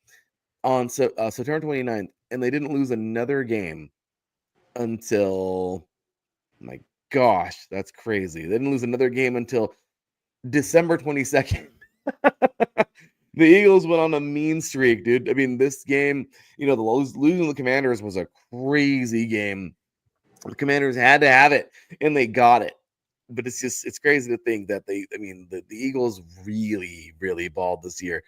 on September 29th, and they didn't lose another game until, my gosh, that's crazy. They didn't lose another game until December 22nd. The Eagles went on a mean streak, dude. I mean, this game, losing the Commanders was a crazy game. The Commanders had to have it, and they got it. But it's crazy to think that the Eagles really balled this year.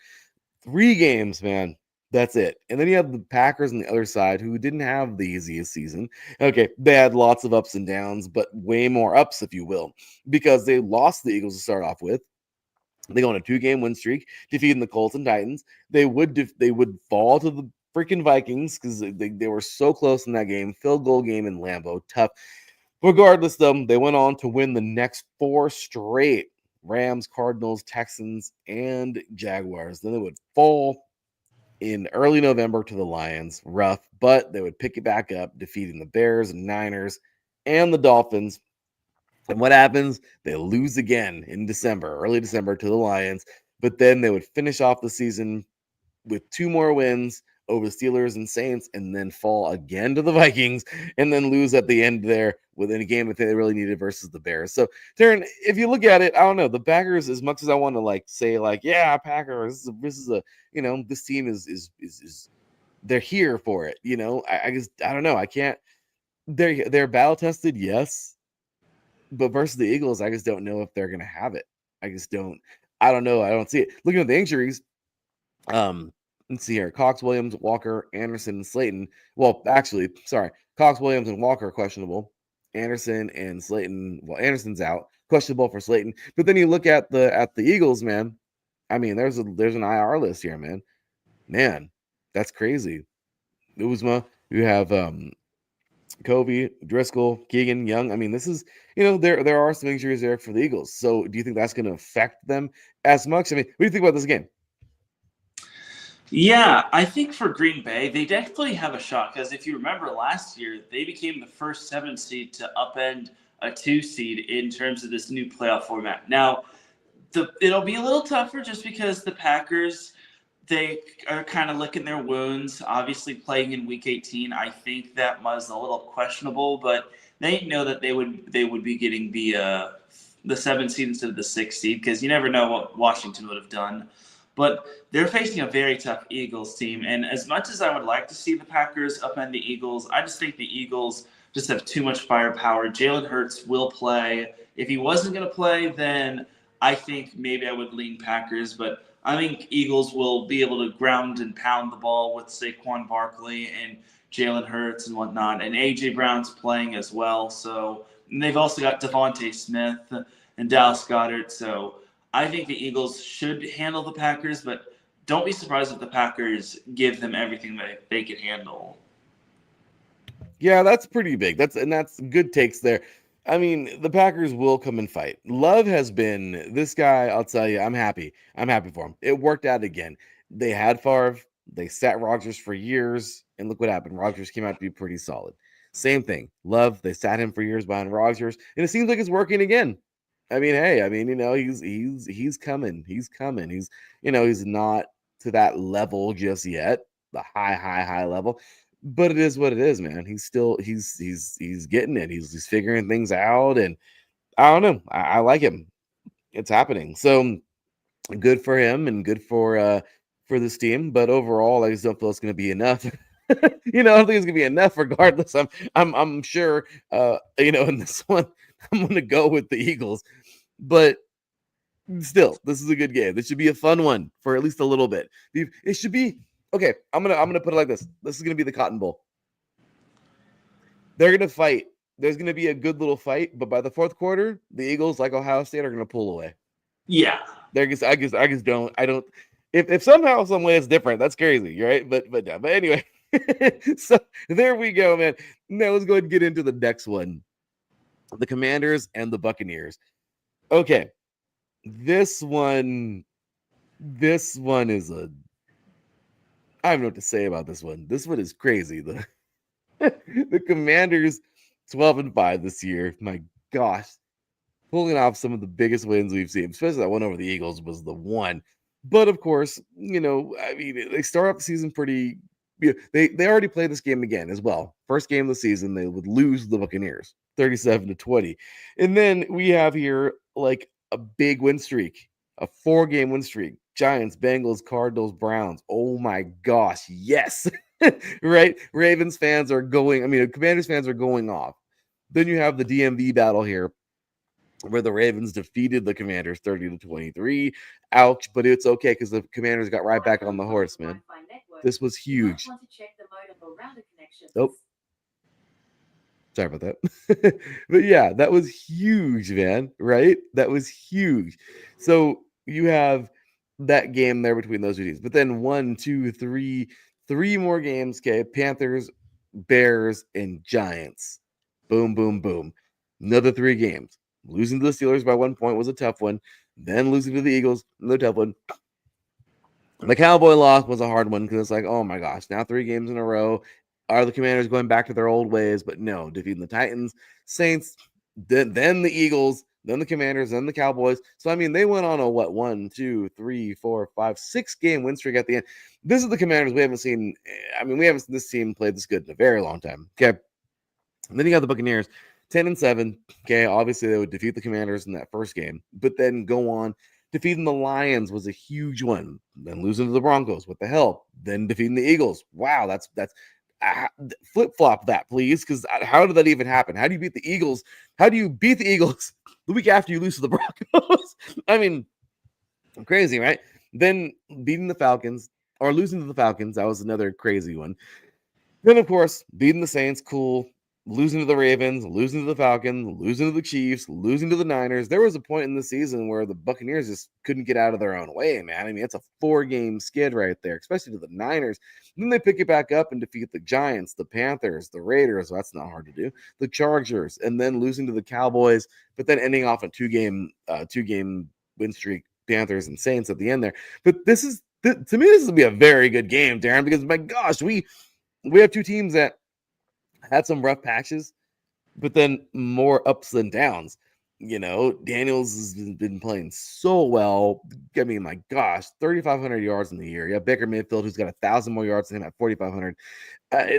3 games, man. That's it. And then you have the Packers on the other side, who didn't have the easiest season. Okay, they had lots of ups and downs, but way more ups, if you will, because they lost the Eagles to start off with. They go on a 2-game win streak, defeating the Colts and Titans. They would fall to the freaking Vikings because they were so close in that game. Field goal game in Lambeau, tough. Regardless, though, they went on to win the next 4 straight: Rams, Cardinals, Texans, and Jaguars. Then they would fall in early November to the Lions. Rough, but they would pick it back up, defeating the Bears, Niners, and the Dolphins. And what happens? They lose again in early December to the Lions. But then they would finish off the season with 2 more wins over the Steelers and Saints, and then fall again to the Vikings, and then lose at the end there within a game that they really needed versus the Bears. So, Darren, if you look at it, I don't know, the Packers, as much as I want to say yeah, Packers, this team is they're here for it. I don't know. I can't. They're battle tested, yes, but versus the Eagles, I just don't know if they're gonna have it. I just don't. I don't know. I don't see it. Looking at the injuries, let's see here. Cox, Williams, Walker, Anderson, and Slayton. Well, actually, sorry. Cox, Williams, and Walker are questionable. Anderson and Slayton. Well, Anderson's out. Questionable for Slayton. But then you look at the Eagles, man. I mean, there's an IR list here, man. Man, that's crazy. Uzma, you have Kobe, Driscoll, Keegan, Young. I mean, this is, there are some injuries there for the Eagles. So do you think that's going to affect them as much? I mean, what do you think about this game? Yeah, I think for Green Bay, they definitely have a shot because if you remember last year, they became the first 7 seed to upend a 2 seed in terms of this new playoff format. Now, it'll be a little tougher just because the Packers, they are kind of licking their wounds. Obviously, playing in Week 18, I think that was a little questionable, but they know that they would be getting the 7 seed instead of the 6 seed because you never know what Washington would have done. But they're facing a very tough Eagles team, and as much as I would like to see the Packers upend the Eagles, I just think the Eagles just have too much firepower. Jalen Hurts will play. If he wasn't going to play, then I think maybe I would lean Packers, but I think Eagles will be able to ground and pound the ball with Saquon Barkley and Jalen Hurts and whatnot. And A.J. Brown's playing as well. And they've also got Devontae Smith and Dallas Goedert. So I think the Eagles should handle the Packers, but don't be surprised if the Packers give them everything that they can handle. Yeah, that's pretty big. That's good takes there. I mean, the Packers will come and fight. Love has been this guy. I'll tell you, I'm happy. I'm happy for him. It worked out again. They had Favre. They sat Rodgers for years, and look what happened. Rodgers came out to be pretty solid. Same thing. Love. They sat him for years behind Rodgers, and it seems like it's working again. I mean, hey, he's coming. He's coming. He's not to that level just yet, the high level. But it is what it is, man. He's getting it. He's figuring things out, and I don't know. I like him. It's happening. So good for him and good for this team. But overall, I just don't feel it's going to be enough. I don't think it's going to be enough. Regardless, I'm sure. In this one, I'm going to go with the Eagles. But still, this is a good game. This should be a fun one for at least a little bit. It should be. Okay, I'm gonna put it like this. This is gonna be the Cotton Bowl. They're gonna fight. There's gonna be a good little fight, but by the fourth quarter, the Eagles, like Ohio State, are gonna pull away. Yeah. I just don't. I don't. If somehow, some way it's different, that's crazy, right? But anyway, so there we go, man. Now let's go ahead and get into the next one: the Commanders and the Buccaneers. Okay, this one is a. I don't know what to say about this one. This one is crazy. The Commanders 12-5 this year. My gosh. Pulling off some of the biggest wins we've seen, especially that one over the Eagles was the one. But of course, they start off the season pretty. They already played this game again as well. First game of the season, they would lose the Buccaneers 37-20. And then we have here like a big win streak, a 4-game win streak. Giants, Bengals, Cardinals, Browns. Oh my gosh, yes. Right? Ravens fans are going, Commanders fans are going off. Then you have the DMV battle here where the Ravens defeated the Commanders 30-23. Ouch, but it's okay because the Commanders got right back on the horse, man. This was huge. Oh. Sorry about that. But yeah, that was huge, man, right? That was huge. So you have that game there between those two teams. But then 3 more games. Okay, Panthers, Bears, and Giants. Boom, boom, boom. Another 3 games. Losing to the Steelers by 1 point was a tough one. Then losing to the Eagles, another tough one. The Cowboy loss was a hard one because it's like, oh my gosh, now 3 games in a row. Are the Commanders going back to their old ways? But no, defeating the Titans, Saints, then the Eagles, then the Commanders, then the Cowboys. So, they went on a 1, 2, 3, 4, 5, 6 game win streak at the end. This is the Commanders we haven't seen. We haven't seen this team play this good in a very long time. Okay. And then you got the Buccaneers, 10-7. Okay. Obviously, they would defeat the Commanders in that first game, but then go on. Defeating the Lions was a huge one. Then losing to the Broncos. What the hell? Then defeating the Eagles. Wow. That's flip-flop that, please, because how did that even happen? How do you beat the Eagles? How do you beat the Eagles the week after you lose to the Broncos? Crazy, right? Then beating the Falcons or losing to the Falcons, that was another crazy one. Then, of course, beating the Saints, cool. Losing to the Ravens, losing to the Falcons, losing to the Chiefs, losing to the Niners. There was a point in the season where the Buccaneers just couldn't get out of their own way, man. I mean, it's a 4-game skid right there, especially to the Niners. And then they pick it back up and defeat the Giants, the Panthers, the Raiders. Well, that's not hard to do. The Chargers, and then losing to the Cowboys, but then ending off a two-game win streak, Panthers and Saints at the end there. But to me, this will be a very good game, Darren, because my gosh, we have two teams that had some rough patches, but then more ups and downs. Daniels has been playing so well. I mean, my gosh, 3,500 yards in the year. Yeah, Baker Mayfield, who's got 1,000 more yards than him at 4,500.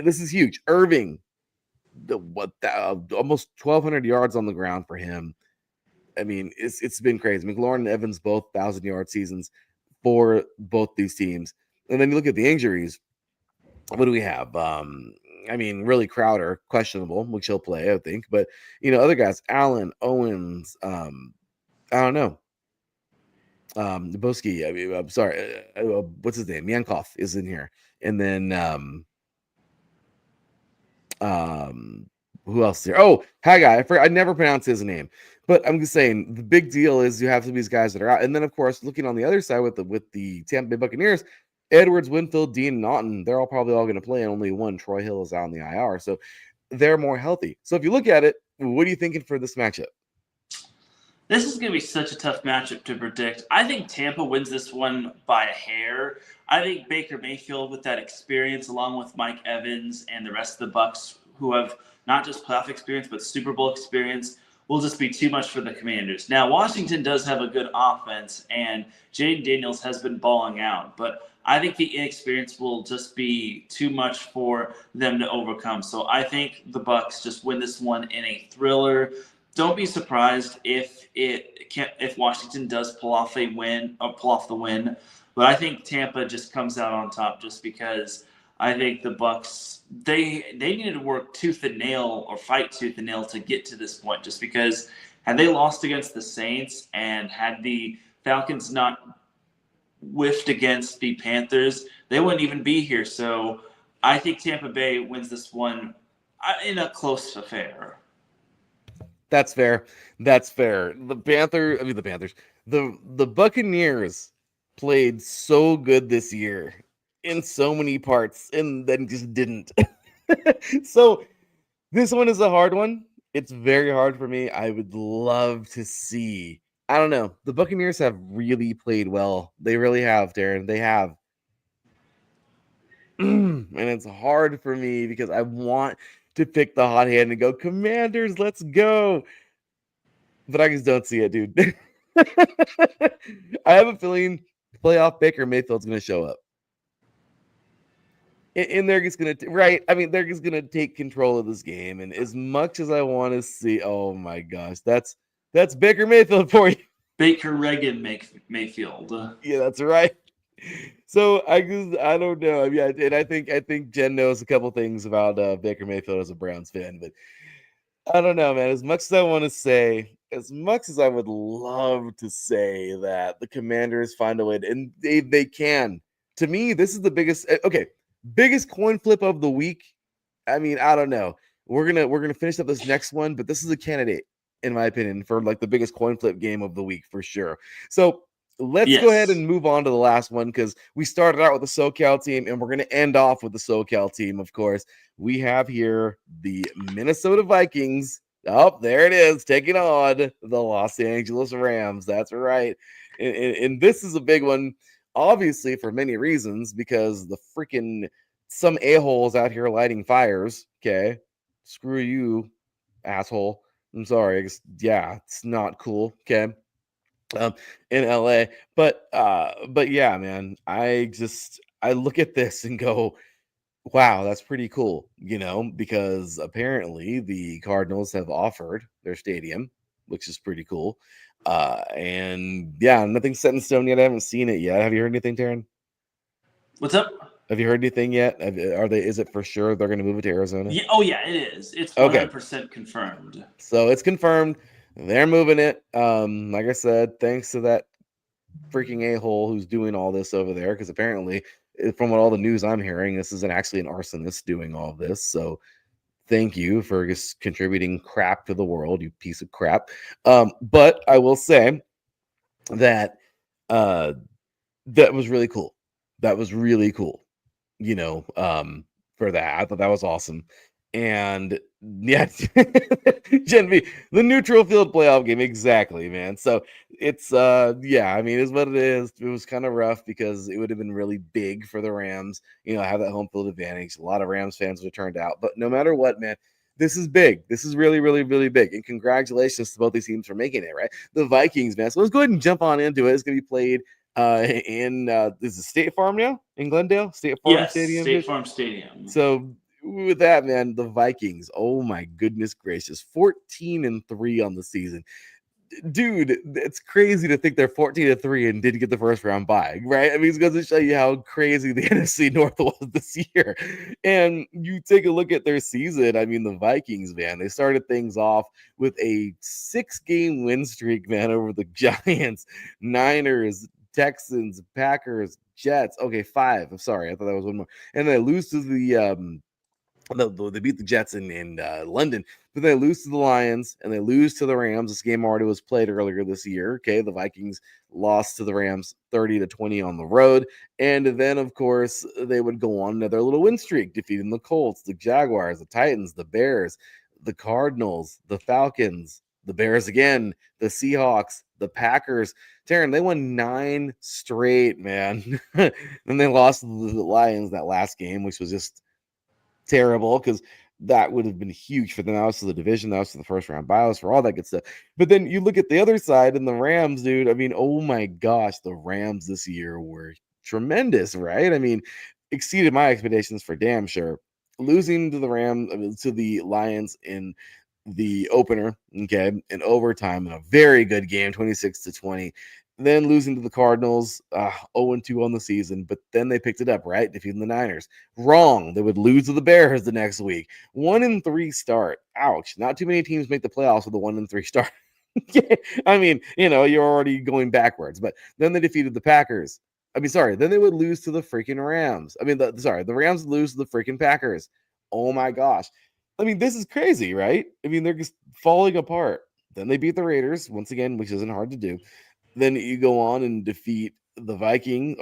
This is huge. Irving, almost 1,200 yards on the ground for him. I mean, it's been crazy. McLaurin and Evans both 1,000-yard seasons for both these teams. And then you look at the injuries. What do we have? I mean, really Crowder, questionable, which he'll play, I think. But, other guys, Allen, Owens, I don't know. Boski, I mean, I'm sorry. What's his name? Yankoff is in here. And then who else is here? Oh, Haggai. I never pronounce his name. But I'm just saying, the big deal is you have some of these guys that are out. And then, of course, looking on the other side with the Tampa Bay Buccaneers, Edwards, Winfield, Dean, and Naughton, they're probably all going to play, and only one, Troy Hill, is out on the IR. So they're more healthy. So if you look at it, what are you thinking for this matchup? This is going to be such a tough matchup to predict. I think Tampa wins this one by a hair. I think Baker Mayfield, with that experience, along with Mike Evans and the rest of the Bucs, who have not just playoff experience but Super Bowl experience, will just be too much for the Commanders. Now, Washington does have a good offense, and Jaden Daniels has been balling out, but I think the inexperience will just be too much for them to overcome. So I think the Bucs just win this one in a thriller. Don't be surprised if Washington does pull off the win. But I think Tampa just comes out on top just because I think the Bucs they needed to work tooth and nail or fight tooth and nail to get to this point. Just because had they lost against the Saints and had the Falcons not whiffed against the Panthers, they wouldn't even be here. So I think Tampa Bay wins this one in a close affair. That's fair. The Buccaneers played so good this year in so many parts and then just didn't. So this one is a hard one. It's very hard for me. I would love to see. I don't know. The Buccaneers have really played well. They really have, Darren. They have. And it's hard for me because I want to pick the hot hand and go, Commanders, let's go. But I just don't see it, dude. I have a feeling playoff Baker Mayfield's going to show up. And they're just going to, right? I mean, they're just going to take control of this game. And as much as I want to see, oh my gosh, that's Baker Mayfield for you. Baker Reagan Mayfield. Yeah, that's right. So I don't know. I mean, and I think Jen knows a couple things about Baker Mayfield as a Browns fan, but I don't know, man. As much as I want to say, as much as I would love to say that the Commanders find a way, and they can. To me, this is the biggest coin flip of the week. I mean, I don't know. We're gonna finish up this next one, but this is a candidate, in my opinion, for like the biggest coin flip game of the week for sure. So let's go ahead and move on to the last one because we started out with the SoCal team and we're going to end off with the SoCal team, of course. We have here the Minnesota Vikings. Oh, there it is, taking on the Los Angeles Rams. That's right. And this is a big one, obviously, for many reasons, because the freaking some a-holes out here lighting fires. Okay. Screw you, asshole. I'm sorry. It's not cool. Okay. In LA, but yeah, man, I look at this and go, wow, that's pretty cool, because apparently the Cardinals have offered their stadium, which is pretty cool. And yeah, nothing's set in stone yet. I haven't seen it yet. Have you heard anything, Teran? What's up? Have you heard anything yet? Is it for sure they're going to move it to Arizona? Yeah. Oh yeah, it is. It's 100% confirmed. So it's confirmed. They're moving it. Like I said, thanks to that freaking a-hole who's doing all this over there, because apparently, from what all the news I'm hearing, this isn't actually an arsonist doing all this. So thank you for just contributing crap to the world, you piece of crap. But I will say that uh, that was really cool. That was really cool. You know, for that. I thought that was awesome. And yeah, Gen V, the neutral field playoff game, exactly, man. So it's yeah, I mean, it's what it is. It was kind of rough because it would have been really big for the Rams, you know, have that home field advantage. A lot of Rams fans would have turned out, but no matter what, man, this is big. This is really, really, really big. And congratulations to both these teams for making it, right? The Vikings, man. So let's go ahead and jump on into it. It's gonna be played in this is State Farm now in Glendale, State Farm Yes, Stadium. State Farm Stadium. So with that, man, the Vikings, oh my goodness gracious, 14-3 on the season. Dude, it's crazy to think they're 14-3 and didn't get the first round bye, right? I mean, it's going to show you how crazy the NFC North was this year. And you take a look at their season. I mean, the Vikings, man, they started things off with a 6-game win streak, man, over the Giants, Niners, Texans, Packers, Jets. Okay, 5. I'm sorry, I thought that was one more. And they lose to the they beat the Jets in London, but they lose to the Lions and they lose to the Rams. This game already was played earlier this year. Okay, the Vikings lost to the Rams 30-20 on the road, and then of course they would go on another little win streak, defeating the Colts, the Jaguars, the Titans, the Bears, the Cardinals, the Falcons, the Bears again, the Seahawks, the Packers. Teran, they won 9 straight, man. Then they lost to the Lions that last game, which was just terrible because that would have been huge for them. That was for the division, that was for the first round bios, for all that good stuff. But then you look at the other side and the Rams, dude. I mean, oh my gosh, the Rams this year were tremendous, right? I mean, exceeded my expectations for damn sure. Losing to the to the Lions in the opener, okay, in overtime in a very good game, 26-20. Then losing to the Cardinals, 0-2 on the season, but then they picked it up, right? Defeating the Niners. Wrong. They would lose to the Bears the next week. 1-3 start. Ouch. Not too many teams make the playoffs with a 1-3 start. I mean, you know, you're already going backwards. But then they defeated the Packers. I mean, sorry. Then they would lose to the freaking Rams. I mean, the Rams would lose to the freaking Packers. Oh my gosh. I mean, this is crazy, right? I mean, they're just falling apart. Then they beat the Raiders once again, which isn't hard to do. Then you go on and defeat the Vikings,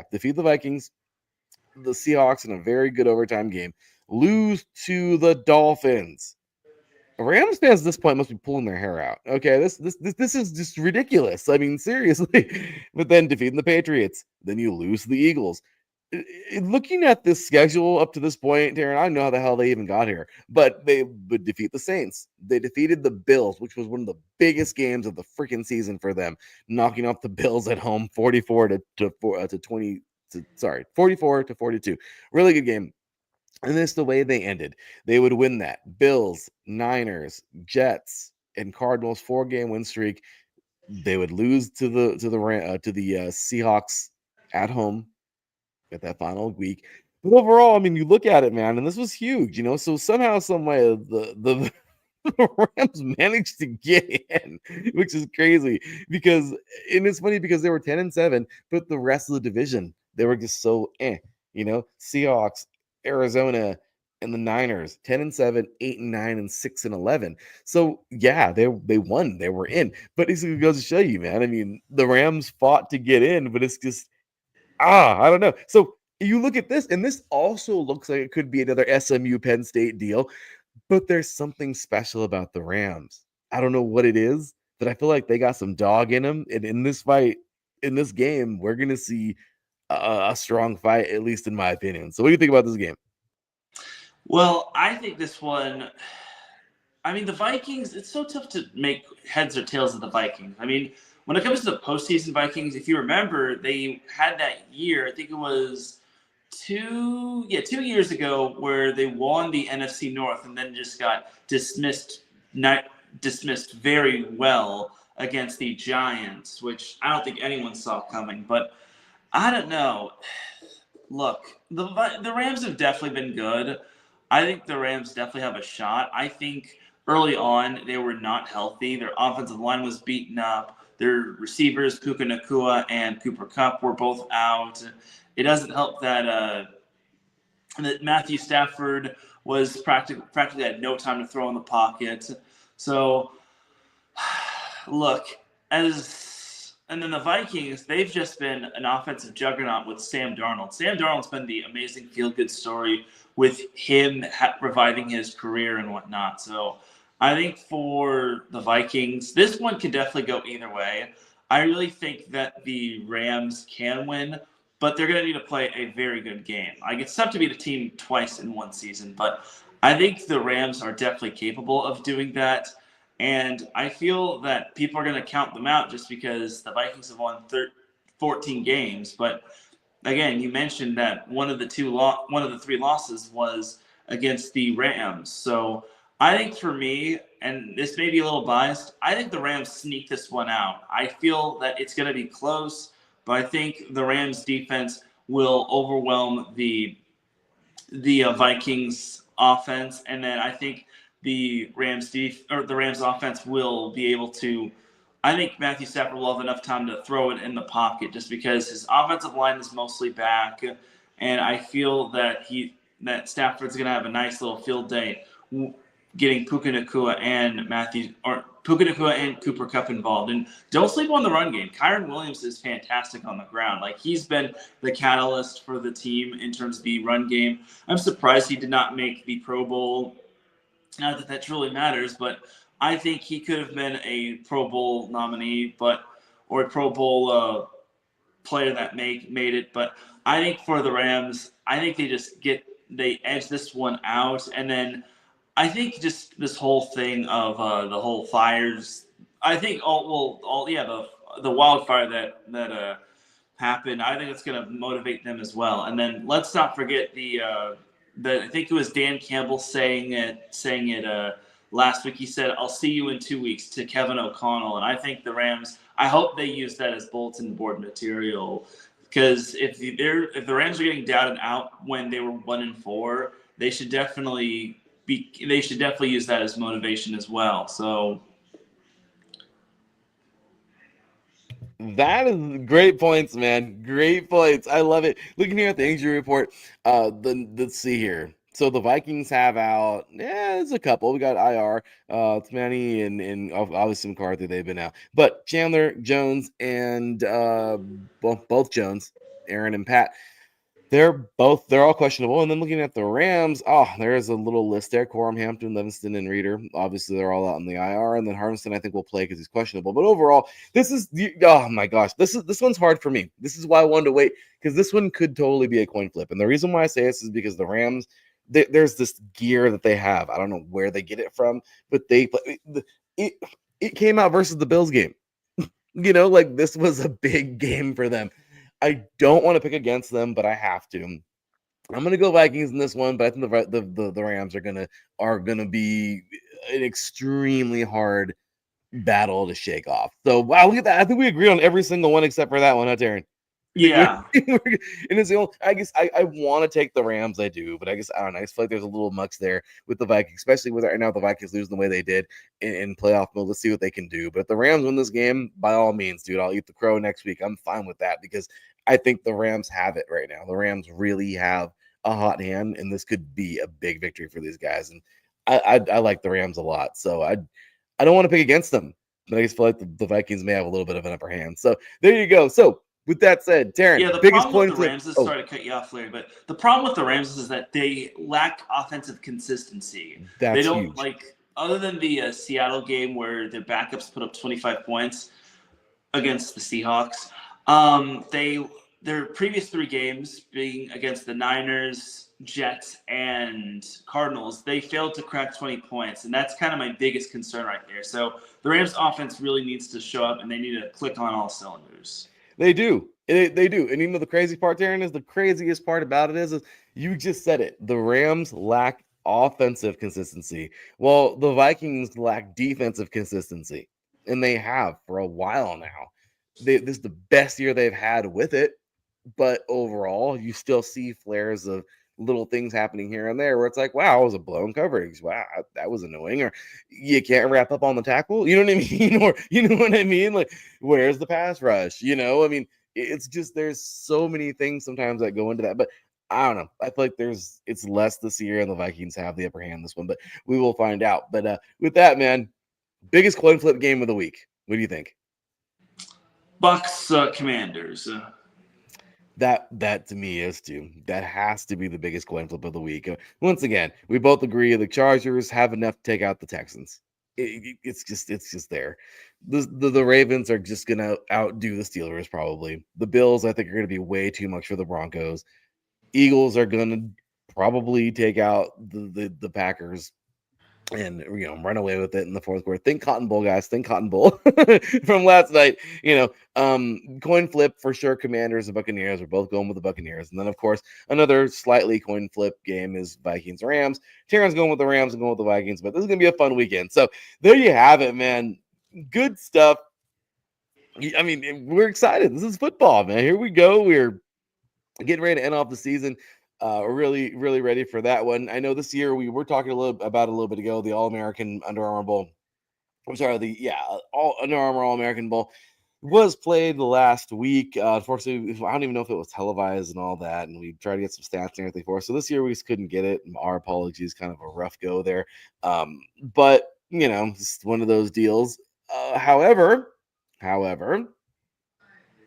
defeat the Vikings, the Seahawks in a very good overtime game, lose to the Dolphins. Rams fans at this point must be pulling their hair out. Okay, this is just ridiculous. I mean, seriously. But then defeating the Patriots, then you lose to the Eagles. Looking at this schedule up to this point, Darren, I don't know how the hell they even got here, but they would defeat the Saints. They defeated the Bills, which was one of the biggest games of the freaking season for them, knocking off the Bills at home 44 to 20 to 44 to 42. Really good game. And this the way they ended. They would win that. Bills, Niners, Jets, and Cardinals 4-game win streak. They would lose to the Seahawks at home at that final week. But overall, I mean, you look at it, man, and this was huge, you know. So somehow, some way, the Rams managed to get in, which is crazy because, and it's funny because they were 10-7, but the rest of the division they were just so you know. Seahawks, Arizona, and the Niners 10-7, 8-9, and 6-11. So yeah, they won, they were in. But it goes to show you, man. I mean, the Rams fought to get in, but it's just I don't know. So you look at this, and this also looks like it could be another SMU Penn State deal, but there's something special about the Rams. I don't know what it is, but I feel like they got some dog in them. And in this fight, in this game, we're going to see a strong fight, at least in my opinion. So what do you think about this game? Well, I think this one, I mean, the Vikings, it's so tough to make heads or tails of the Vikings. I mean, when it comes to the postseason Vikings, if you remember, they had that year, I think it was 2 years ago, where they won the NFC North and then just got dismissed very well against the Giants, which I don't think anyone saw coming. But I don't know. Look, the Rams have definitely been good. I think the Rams definitely have a shot. I think early on they were not healthy. Their offensive line was beaten up. their receivers, Puka Nakua and Cooper Kupp, were both out. It doesn't help that Matthew Stafford was practically had no time to throw in the pocket. So, look, and then the Vikings, they've just been an offensive juggernaut with Sam Darnold. Sam Darnold's been the amazing feel-good story with him reviving his career and whatnot. So I think for the Vikings, this one could definitely go either way. I really think that the Rams can win, but they're going to need to play a very good game. Like, it's tough to beat a team twice in one season, but I think the Rams are definitely capable of doing that. And I feel that people are going to count them out just because the Vikings have won 14 games. But again, you mentioned that one of the three losses was against the Rams. So I think for me, and this may be a little biased, I think the Rams sneak this one out. I feel that it's going to be close, but I think the Rams defense will overwhelm the Vikings offense, and then I think the Rams offense will be able to. I think Matthew Stafford will have enough time to throw it in the pocket, just because his offensive line is mostly back, and I feel that Stafford's going to have a nice little field day getting Puka Nakua and Cooper Kupp involved. And don't sleep on the run game. Kyron Williams is fantastic on the ground. Like, he's been the catalyst for the team in terms of the run game. I'm surprised he did not make the Pro Bowl. Not that that truly matters, but I think he could have been a Pro Bowl nominee, or a Pro Bowl player that made it. But I think for the Rams, I think they edge this one out, and then I think just this whole thing of the whole fires. I think the wildfire that happened. I think it's going to motivate them as well. And then let's not forget I think it was Dan Campbell saying it last week. He said, "I'll see you in 2 weeks" to Kevin O'Connell. And I think the Rams, I hope they use that as bulletin board material, because if the Rams are getting down and out when they were 1-4, they should definitely use that as motivation as well. So that is great points, man. Great points. I love it. Looking here at the injury report, let's see here. So the Vikings have out, there's a couple. We got IR, it's Manny and obviously McCarthy, they've been out. But Chandler, Jones, and both Jones, Aaron and Pat, they're all questionable. And then looking at the Rams, there's a little list there. Corum, Hampton, Livingston, and Reeder. Obviously, they're all out in the IR. And then Harveston, I think, will play because he's questionable. But overall, oh my gosh, this one's hard for me. This is why I wanted to wait, because this one could totally be a coin flip. And the reason why I say this is because the Rams, there's this gear that they have. I don't know where they get it from, but it came out versus the Bills game. This was a big game for them. I don't want to pick against them, but I have to. I'm going to go Vikings in this one, but I think the Rams are gonna be an extremely hard battle to shake off. So wow, look at that! I think we agreed on every single one except for that one, huh, Teran? Yeah. And it's the only, I guess I want to take the Rams, I do, but I guess I don't know. I just feel like there's a little mucks there with the Vikings, especially with right now the Vikings losing the way they did in playoff mode. Let's see what they can do. But if the Rams win this game, by all means, dude, I'll eat the crow next week. I'm fine with that because I think the Rams have it right now. The Rams really have a hot hand, and this could be a big victory for these guys. And I like the Rams a lot, so I don't want to pick against them, but I just feel like the Vikings may have a little bit of an upper hand. So there you go. So with that said, Teran, the biggest problem point with the Rams is, sorry to cut you off, Larry, but the problem with the Rams is that they lack offensive consistency. That's they don't huge. Other than the Seattle game where their backups put up 25 points against the Seahawks. Their previous 3 games, being against the Niners, Jets, and Cardinals, they failed to crack 20 points, and that's kind of my biggest concern right there. So the Rams offense really needs to show up, and they need to click on all cylinders. They do. They do. And the crazy part, Teran, is the craziest part about it is you just said it. The Rams lack offensive consistency, while the Vikings lack defensive consistency, and they have for a while now. This is the best year they've had with it, but overall, you still see flares of little things happening here and there where it's like, wow, it was a blown coverage. Wow, that was annoying. Or you can't wrap up on the tackle. You know what I mean? Or you know what I mean? Like, where's the pass rush? I mean, it's just there's so many things sometimes that go into that. But I don't know. I feel like it's less this year, and the Vikings have the upper hand this one, but we will find out. But with that, man, biggest coin flip game of the week. What do you think? Bucks Commanders. That to me is too. That has to be the biggest coin flip of the week. Once again, we both agree the Chargers have enough to take out the Texans. It's just there. The Ravens are just gonna outdo the Steelers probably. The Bills, I think, are gonna be way too much for the Broncos. Eagles are gonna probably take out the Packers and run away with it in the fourth quarter. Think Cotton Bowl, guys. Think Cotton Bowl from last night. Coin flip for sure. Commanders and Buccaneers are both going with the Buccaneers, and then of course another slightly coin flip game is Vikings Rams. Teran's going with the Rams and going with the Vikings, but this is gonna be a fun weekend. So there you have it, man. Good stuff. I mean, we're excited. This is football, man. Here we go. We're getting ready to end off the season. We're really, really ready for that one. I know this year we were talking a little bit ago, the All-American Under Armour Bowl. I'm sorry, All Under Armour All-American Bowl was played the last week. Unfortunately, I don't even know if it was televised and all that, and we tried to get some stats and everything for it. So this year we just couldn't get it. Our apologies, kind of a rough go there. But just one of those deals. However,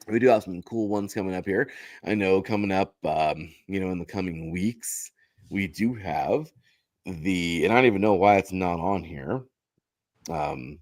we do have some cool ones coming up here. I know coming up, in the coming weeks, we do have and I don't even know why it's not on here. On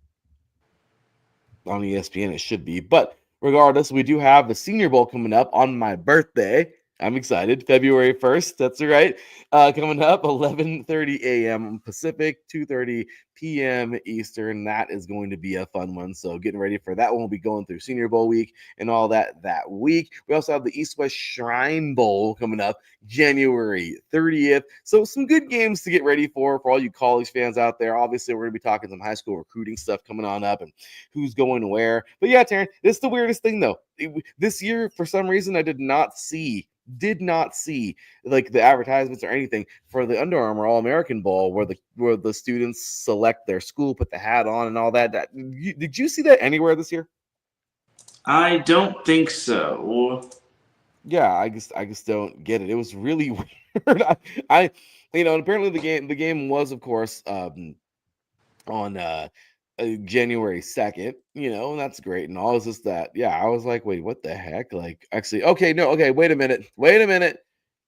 ESPN, it should be. But regardless, we do have the Senior Bowl coming up on my birthday. I'm excited. February 1st. That's right. Coming up 11:30 a.m. Pacific, 2:30 p.m. Eastern. That is going to be a fun one. So getting ready for that one. We'll be going through Senior Bowl week and all that week. We also have the East-West Shrine Bowl coming up January 30th. So some good games to get ready for all you college fans out there. Obviously, we're going to be talking some high school recruiting stuff coming on up and who's going where. But yeah, Teran, it's the weirdest thing though. This year, for some reason, I did not see like the advertisements or anything for the Under Armour All-American Bowl where the students select their school, put the hat on and all that. Did you see that anywhere this year? I don't think so. Yeah, I just don't get it. It was really weird. I and apparently the game was, of course, on January 2nd, and that's great and all. Is just that, I was like, wait, what the heck? Like, actually, okay, no, okay, wait a minute.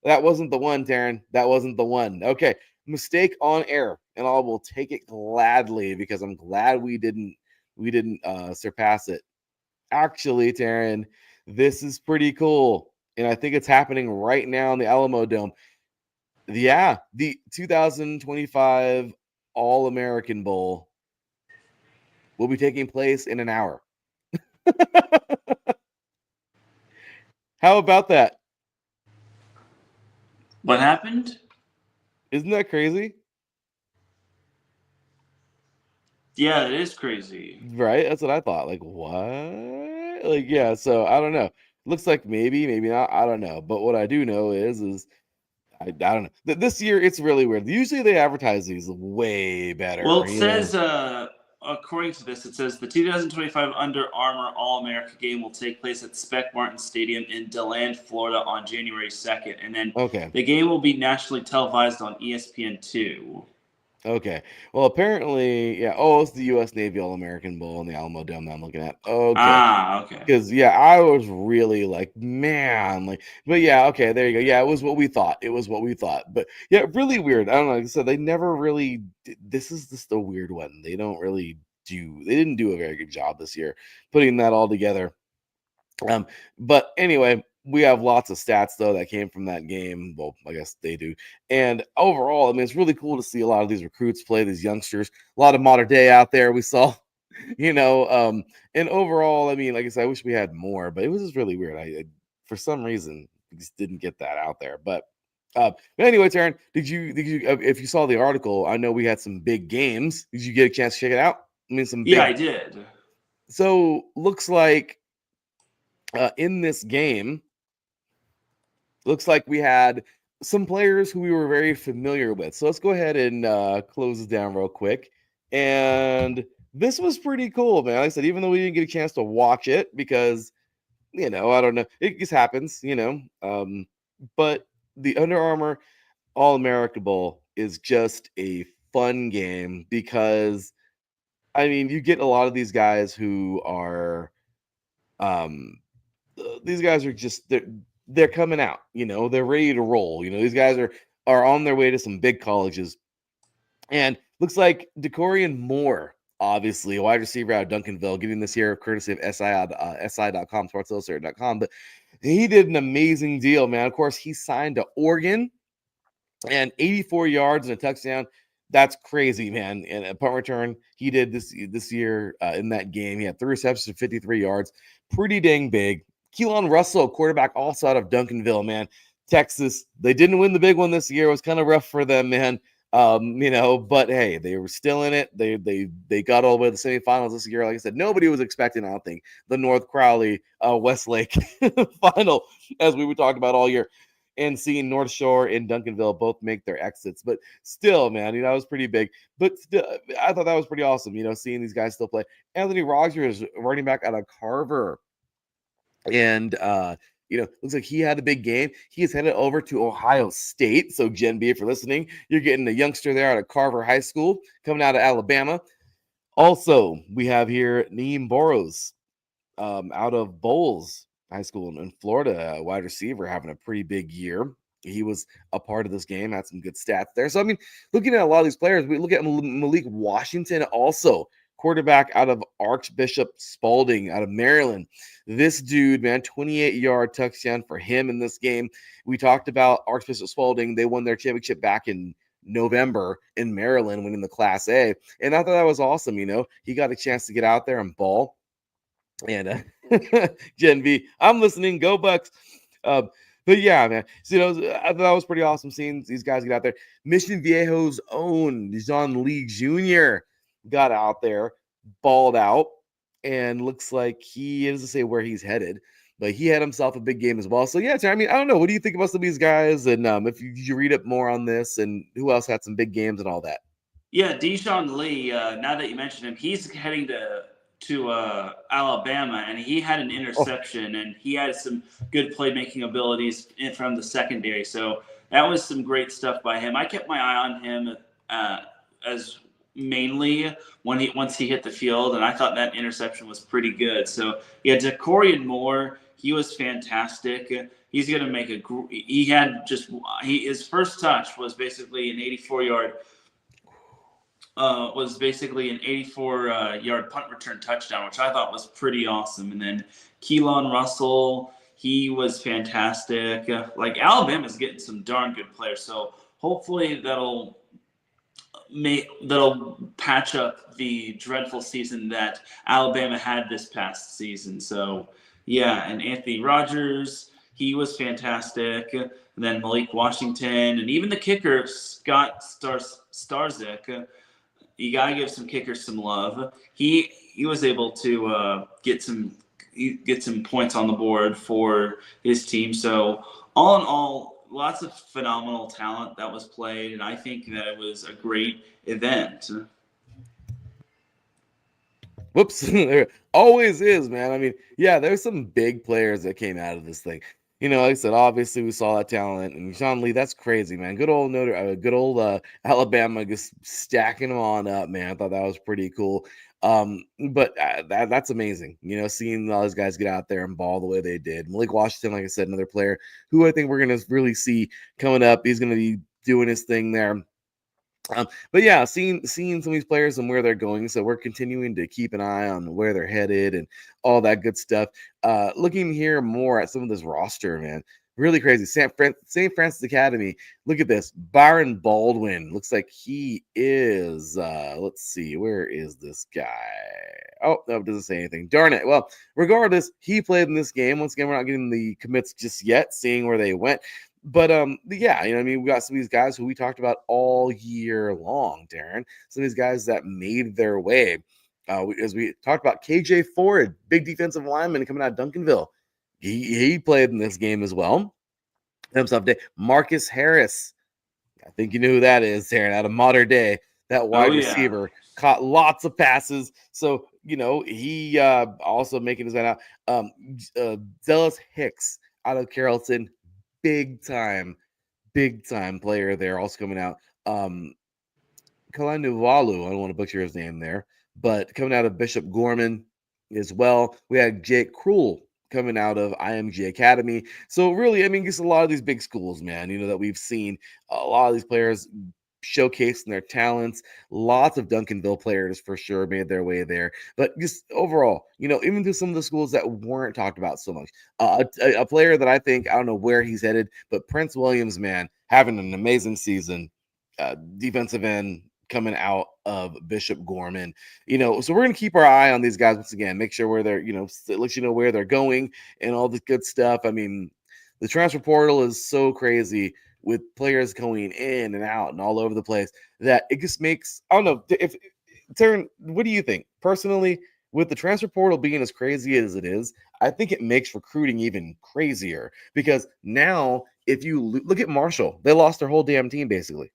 That wasn't the one, Teran. That wasn't the one. Okay, mistake on air, and I will take it gladly because I'm glad we didn't surpass it. Actually, Teran, this is pretty cool, and I think it's happening right now in the Alamo Dome. Yeah, the 2025 All-American Bowl will be taking place in an hour. How about that? What happened? Isn't that crazy? Yeah, it is crazy. Right? That's what I thought. Like, what? Like, yeah, so I don't know. Looks like maybe not. I don't know. But what I do know is I don't know. This year it's really weird. Usually they advertise these way better. Well, it says, according to this, it says the 2025 Under Armour All-America game will take place at Spec Martin Stadium in DeLand, Florida on January 2nd. And then the game will be nationally televised on ESPN2. Okay. Well, apparently, yeah. Oh, it's the U.S. Navy All-American Bowl in the Alamo Dome that I'm looking at. Okay. Okay. Because, I was really like, man. Like, but yeah, okay, there you go. Yeah, it was what we thought. But yeah, really weird. I don't know. Like I said, they never really, this is just a weird one. They didn't do a very good job this year putting that all together. But anyway, we have lots of stats though that came from that game. Well, I guess they do. And overall, I mean, it's really cool to see a lot of these recruits play, these youngsters, a lot of modern day out there. We saw, and overall, I mean, like I said, I wish we had more, but it was just really weird. I for some reason, we just didn't get that out there. But anyway, Teran, did you if you saw the article, I know we had some big games. Did you get a chance to check it out? I mean, I did. So looks like in this game, looks like we had some players who we were very familiar with. So let's go ahead and close this down real quick. And this was pretty cool, man. Like I said, even though we didn't get a chance to watch it because, I don't know, it just happens, but the Under Armour All-America Bowl is just a fun game because, you get a lot of these guys who are, these guys are just they're coming out, they're ready to roll. These guys are on their way to some big colleges, and looks like Decorian Moore, obviously a wide receiver out of Duncanville, getting this here courtesy of si.com, sportsillustrated.com, but he did an amazing deal, man. Of course, he signed to Oregon, and 84 yards and a touchdown. That's crazy, man. And a punt return he did this year in that game. He had 3 receptions and 53 yards. Pretty dang big. Keelan Russell, quarterback, also out of Duncanville, man. Texas. They didn't win the big one this year. It was kind of rough for them, man. But hey, they were still in it. They got all the way to the semifinals this year. Like I said, nobody was expecting, I don't think, the North Crowley Westlake final, as we were talking about all year. And seeing North Shore and Duncanville both make their exits. But still, man, that was pretty big. But still, I thought that was pretty awesome, seeing these guys still play. Anthony Rogers, running back out of Carver. And, looks like he had a big game. He is headed over to Ohio State. So, Gen B, if you're listening, you're getting a youngster there out of Carver High School, coming out of Alabama. Also, we have here Neem Boros out of Bowles High School in Florida, a wide receiver, having a pretty big year. He was a part of this game, had some good stats there. So, looking at a lot of these players, we look at Malik Washington, also quarterback out of Archbishop Spalding out of Maryland. This dude, man, 28-yard touchdown for him in this game. We talked about Archbishop Spalding. They won their championship back in November in Maryland, winning the Class A. And I thought that was awesome. He got a chance to get out there and ball. And Gen V, I'm listening. Go Bucks. But yeah, man. So, I thought that was pretty awesome seeing these guys get out there. Mission Viejo's own John Lee Jr. got out there, balled out, and looks like he doesn't say where he's headed, but he had himself a big game as well. So yeah, I don't know. What do you think about some of these guys? And if you read up more on this, and who else had some big games and all that? Yeah, Deshaun Lee. Now that you mentioned him, he's heading to Alabama, and he had an interception, and he had some good playmaking abilities from the secondary. So that was some great stuff by him. I kept my eye on him as mainly once he hit the field, and I thought that interception was pretty good. So yeah, Decorian Moore, he was fantastic. He's going to make his first touch was basically an 84-yard. Was basically an 84-yard punt return touchdown, which I thought was pretty awesome. And then Keelan Russell, he was fantastic. Alabama's getting some darn good players, so hopefully that'll patch up the dreadful season that Alabama had this past season. So yeah, and Anthony Rogers, he was fantastic. And then Malik Washington, and even the kicker Scott Starzik. You gotta give some kickers some love. He was able to get some points on the board for his team. So all in all, lots of phenomenal talent that was played, and I think that it was a great event. Whoops, there always is, man. There's some big players that came out of this thing. Like I said, obviously we saw that talent, and Sean Lee, that's crazy, man. Good old Alabama, just stacking them on up, man. I thought that was pretty cool. But that's amazing, seeing all those guys get out there and ball the way they did. Malik Washington, like I said, another player who I think we're gonna really see coming up. He's gonna be doing his thing there. But yeah, seeing some of these players and where they're going, so we're continuing to keep an eye on where they're headed and all that good stuff. Looking here more at some of this roster, man, really crazy. St. Francis Academy. Look at this, Byron Baldwin. Looks like he is. Let's see, where is this guy? Oh no, it doesn't say anything. Darn it. Well, regardless, he played in this game. Once again, we're not getting the commits just yet, seeing where they went. But yeah, we got some of these guys who we talked about all year long, Darren. Some of these guys that made their way. As we talked about, KJ Ford, big defensive lineman coming out of Duncanville. He played in this game as well. Comes up to Marcus Harris. I think you know who that is, Aaron, out of Modern Day. That Oh wide yeah. receiver caught lots of passes. So, he also making his way out. Zealous Hicks out of Carrollton, big time player there, also coming out. Kalanuvalu, I don't want to butcher his name there, but coming out of Bishop Gorman as well. We had Jake Krull coming out of IMG Academy. So really, I mean, just a lot of these big schools, man, that we've seen a lot of these players showcasing their talents. Lots of Duncanville players for sure made their way there. But just overall, even through some of the schools that weren't talked about so much, a player that I think, I don't know where he's headed, but Prince Williams, man, having an amazing season. Defensive end coming out of Bishop Gorman. So we're going to keep our eye on these guys once again, make sure where they're, let you know where they're going and all this good stuff. I mean, the transfer portal is so crazy with players going in and out and all over the place that it just makes, I don't know, if Teran, what do you think? Personally, with the transfer portal being as crazy as it is, I think it makes recruiting even crazier because now if you look at Marshall, they lost their whole damn team basically.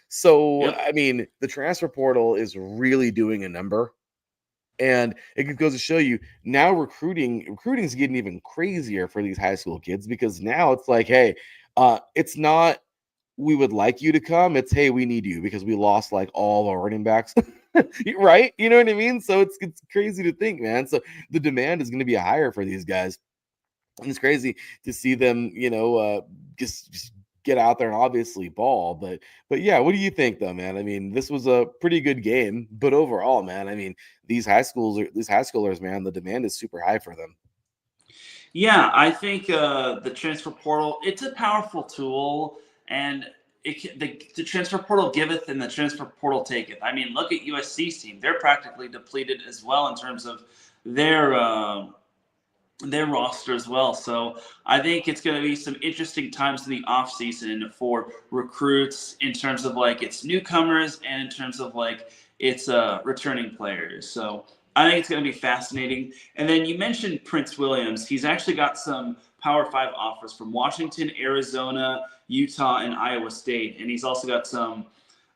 So Yep. I mean, the transfer portal is really doing a number, and it goes to show you now recruiting is getting even crazier for these high school kids because now it's like, hey, it's not we would like you to come, it's hey, we need you because we lost like all our running backs. Right, you know what I mean? So it's crazy to think, man. So the demand is going to be higher for these guys. And it's crazy to see them, just get out there and obviously ball. But yeah, what do you think though, man? I mean, this was a pretty good game, but overall, man, I mean, these high schoolers, man, the demand is super high for them. Yeah, I think the transfer portal, it's a powerful tool, and the transfer portal giveth and the transfer portal taketh. I mean, look at USC's team; they're practically depleted as well in terms of their their roster as well. So I think it's going to be some interesting times in the off season for recruits in terms of like its newcomers and in terms of like its returning players. So I think it's going to be fascinating. And then you mentioned Prince Williams. He's actually got some Power 5 offers from Washington, Arizona, Utah, and Iowa State. And he's also got some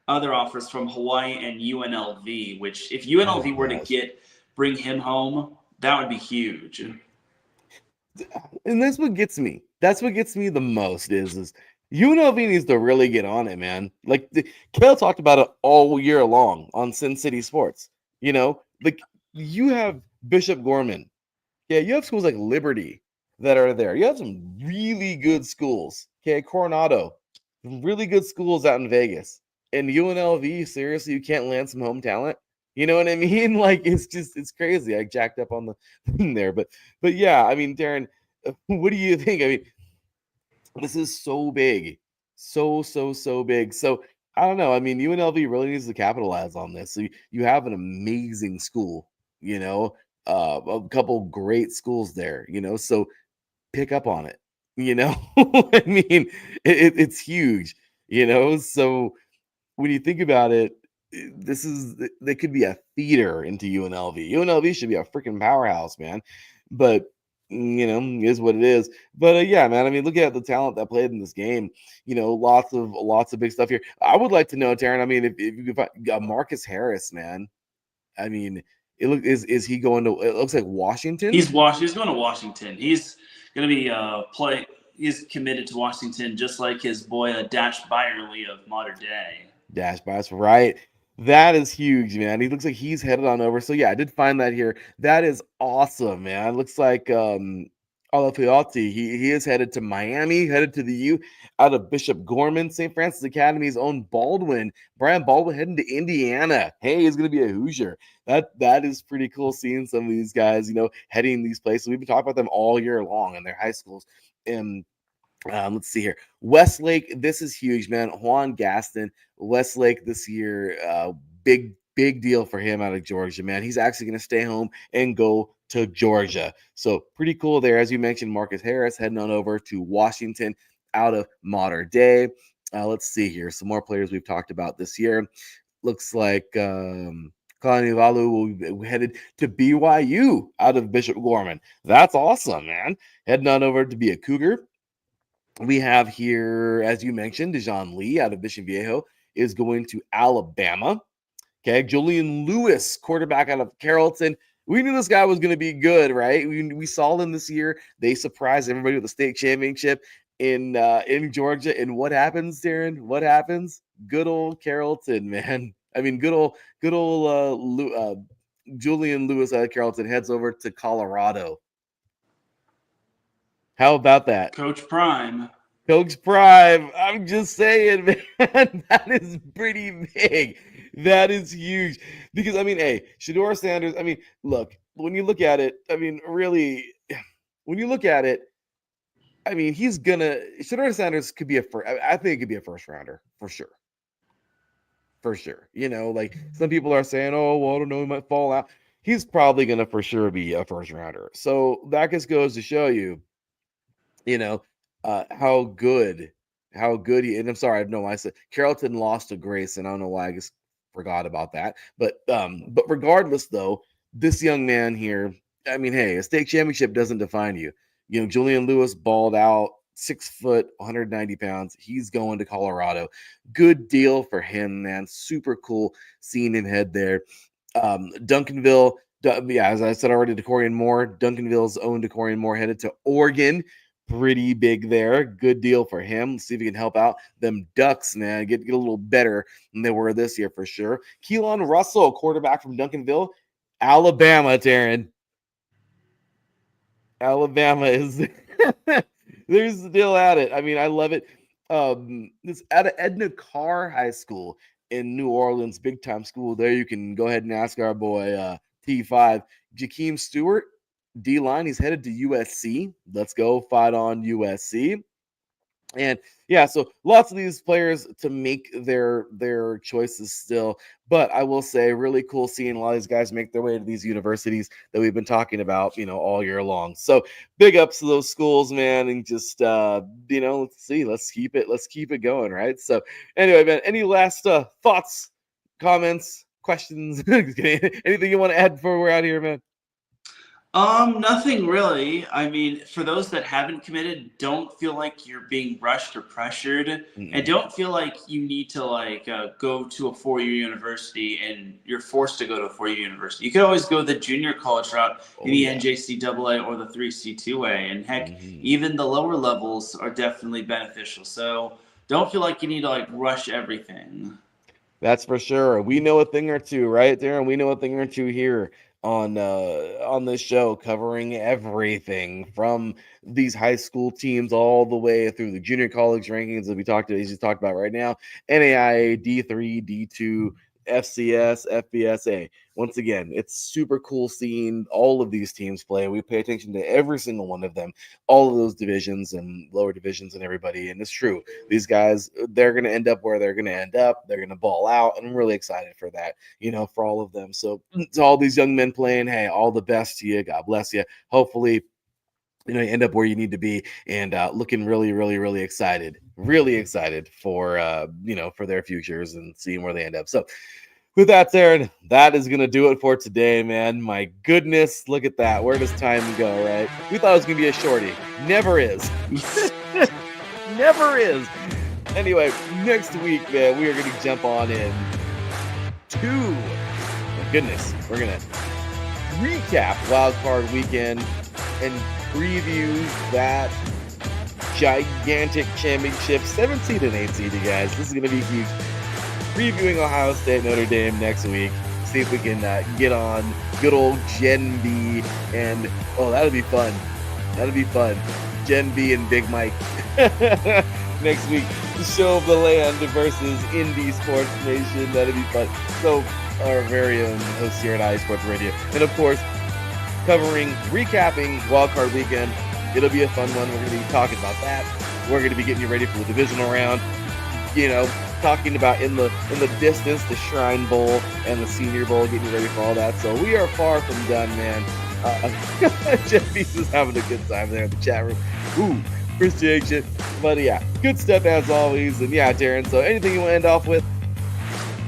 other offers from Hawaii and UNLV, which if UNLV were to bring him home, that would be huge. And that's what gets me. That's what gets me the most is UNLV needs to really get on it, man. Like Kale talked about it all year long on Sin City Sports. Like you have Bishop Gorman. Yeah, you have schools like Liberty that are there. You have some really good schools. Okay, Coronado, really good schools out in Vegas. And UNLV, seriously, you can't land some home talent. You know what I mean? Like it's crazy. I jacked up on the thing there, but yeah, I mean, Teran, what do you think? I mean, this is so big, so big. So I don't know. I mean, UNLV really needs to capitalize on this. So you have an amazing school, a couple great schools there, so pick up on it. I mean, it's huge, So when you think about it, they could be a theater into UNLV. UNLV should be a freaking powerhouse, man. But is what it is. But yeah, man. I mean, look at the talent that played in this game. Lots of big stuff here. I would like to know, Teran. I mean, if you could find Marcus Harris, man. I mean, is he going to? It looks like Washington. He's going to Washington. He's going to be play. He's committed to Washington, just like his boy Dash Byerly of Modern Day. Dash Bass, right? That is huge, man. He looks like he's headed on over. So yeah, I did find that here. That is awesome, man. Looks like Alafiati, he is headed to Miami, headed to the U out of Bishop Gorman, St. Francis Academy's own Baldwin. Brian Baldwin heading to Indiana. Hey, he's gonna be a Hoosier. That is pretty cool seeing some of these guys, heading these places. We've been talking about them all year long in their high schools. And let's see here. Westlake, this is huge, man. Juan Gaston, Westlake this year, big deal for him out of Georgia, man. He's actually going to stay home and go to Georgia. So pretty cool there. As you mentioned, Marcus Harris heading on over to Washington out of Modern Day. Let's see here. Some more players we've talked about this year. Looks like Kalanivalu will be headed to BYU out of Bishop Gorman. That's awesome, man. Heading on over to be a Cougar. We have here, as you mentioned, Dejon Lee out of Mission Viejo is going to Alabama. Okay, Julian Lewis, quarterback out of Carrollton. We knew this guy was going to be good, right? We saw them this year. They surprised everybody with the state championship in Georgia. And what happens, Darren? What happens? Good old Carrollton, man. I mean, good old Julian Lewis out of Carrollton heads over to Colorado. How about that? Coach Prime. Coach Prime. I'm just saying, man, that is pretty big. That is huge. Because, I mean, hey, Shedeur Sanders, I mean, look, when you look at it, I mean, really, when you look at it, I mean, Shedeur Sanders could be I think it could be a first rounder for sure. For sure. You know, like some people are saying, oh, well, I don't know, he might fall out. He's probably going to for sure be a first rounder. So that just goes to show you, you know, how good he, and I'm sorry, no, I said Carrollton lost to Grace, and I don't know why I just forgot about that. But regardless, though, this young man here, I mean, hey, a state championship doesn't define you. You know, Julian Lewis balled out, 6 foot, 190 pounds. He's going to Colorado. Good deal for him, man. Super cool seeing him head there. Duncanville, yeah, as I said already, DeCorian Moore, Duncanville's own DeCorian Moore headed to Oregon. Pretty big there. Good deal for him. Let's see if he can help out them Ducks, man. Get a little better than they were this year for sure. Keelan Russell, quarterback from Duncanville, Alabama, Teran. Alabama is there's still at it. I mean, I love it. This at Edna Carr High School in New Orleans, big time school. There you can go ahead and ask our boy T5, Jakeem Stewart. D-line, he's headed to USC. Let's go fight on USC. And yeah, so lots of these players to make their choices still. But I will say, really cool seeing a lot of these guys make their way to these universities that we've been talking about, you know, all year long. So big ups to those schools, man, and just you know, let's keep it going, right? So anyway, man, any last thoughts, comments, questions, anything you want to add before we're out of here, man? Nothing really. I mean, for those that haven't committed, don't feel like you're being rushed or pressured, and don't feel like you need to go to a 4-year university and you're forced to go to a 4-year university. You could always go the junior college route in the NJCAA or the 3C2A, and heck, even the lower levels are definitely beneficial. So don't feel like you need to rush everything. That's for sure. We know a thing or two, right, Darren? We know a thing or two here on this show, covering everything from these high school teams all the way through the junior college rankings that we talked about right now, NAIA, D3, D2, FCS, FBSA. Once again, it's super cool seeing all of these teams play. We pay attention to every single one of them, all of those divisions and lower divisions and everybody. And it's true. These guys, they're going to end up where they're going to end up. They're going to ball out. And I'm really excited for that, you know, for all of them. So to all these young men playing, hey, all the best to you. God bless you. Hopefully, you know, you end up where you need to be, and looking really, really, really excited for, you know, for their futures and seeing where they end up. So with that, Teran, that is going to do it for today, man. My goodness, look at that. Where does time go, right? We thought it was going to be a shorty. Never is. Never is. Anyway, next week, man, we are going to jump on in to, my goodness, we're going to recap Wild Card Weekend and preview that gigantic championship, 7 seed and 8 seed, you guys. This is going to be huge. Previewing Ohio State, Notre Dame next week. See if we can get on good old Gen B, and that'll be fun. That'll be fun. Gen B and Big Mike next week. The show of the land versus Indie Sports Nation. That'll be fun. So our very own host here at IE Sports Radio, and of course, recapping Wildcard Weekend. It'll be a fun one. We're going to be talking about that. We're going to be getting you ready for the divisional round. You know, talking about in the distance, the Shrine Bowl and the Senior Bowl, getting you ready for all that. So we are far from done, man. Jeff Beast is having a good time there in the chat room. Ooh, appreciate you. But yeah, good stuff as always. And yeah, Teran, so anything you want to end off with?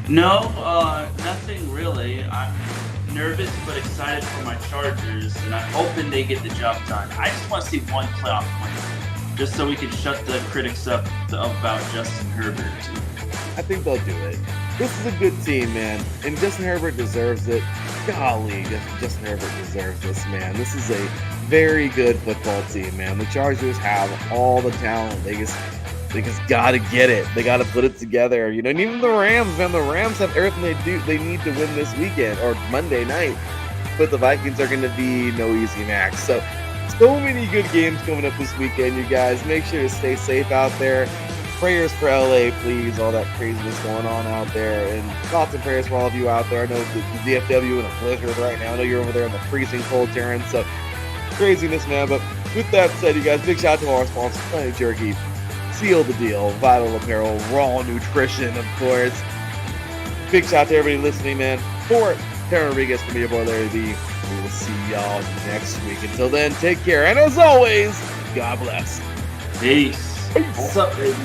No, nothing really. I'm nervous but excited for my Chargers, and I'm hoping they get the job done. I just want to see one playoff win. just so we can shut the critics up about Justin Herbert. I think they'll do it. This is a good team, man, and Justin Herbert deserves it. Golly, Justin Herbert deserves this, man. This is a very good football team, man. The Chargers have all the talent. They just got to get it. They got to put it together. You know, and even the Rams, man. The Rams have everything they need to win this weekend or Monday night. But the Vikings are going to be no easy max. So many good games coming up this weekend, you guys. Make sure to stay safe out there. Prayers for LA, please. All that craziness going on out there. And thoughts and prayers for all of you out there. I know the DFW in a blizzard right now. I know you're over there in the freezing cold, Teran. So craziness, man. But with that said, you guys, big shout out to our sponsor, Planet Jerky, Seal the Deal, Vital Apparel, Raw Nutrition, of course. Big shout out to everybody listening, man. For Teran Rodriguez, from your boy Larry B. We will see y'all next week. Until then, take care. And as always, God bless. Peace. What's up, baby?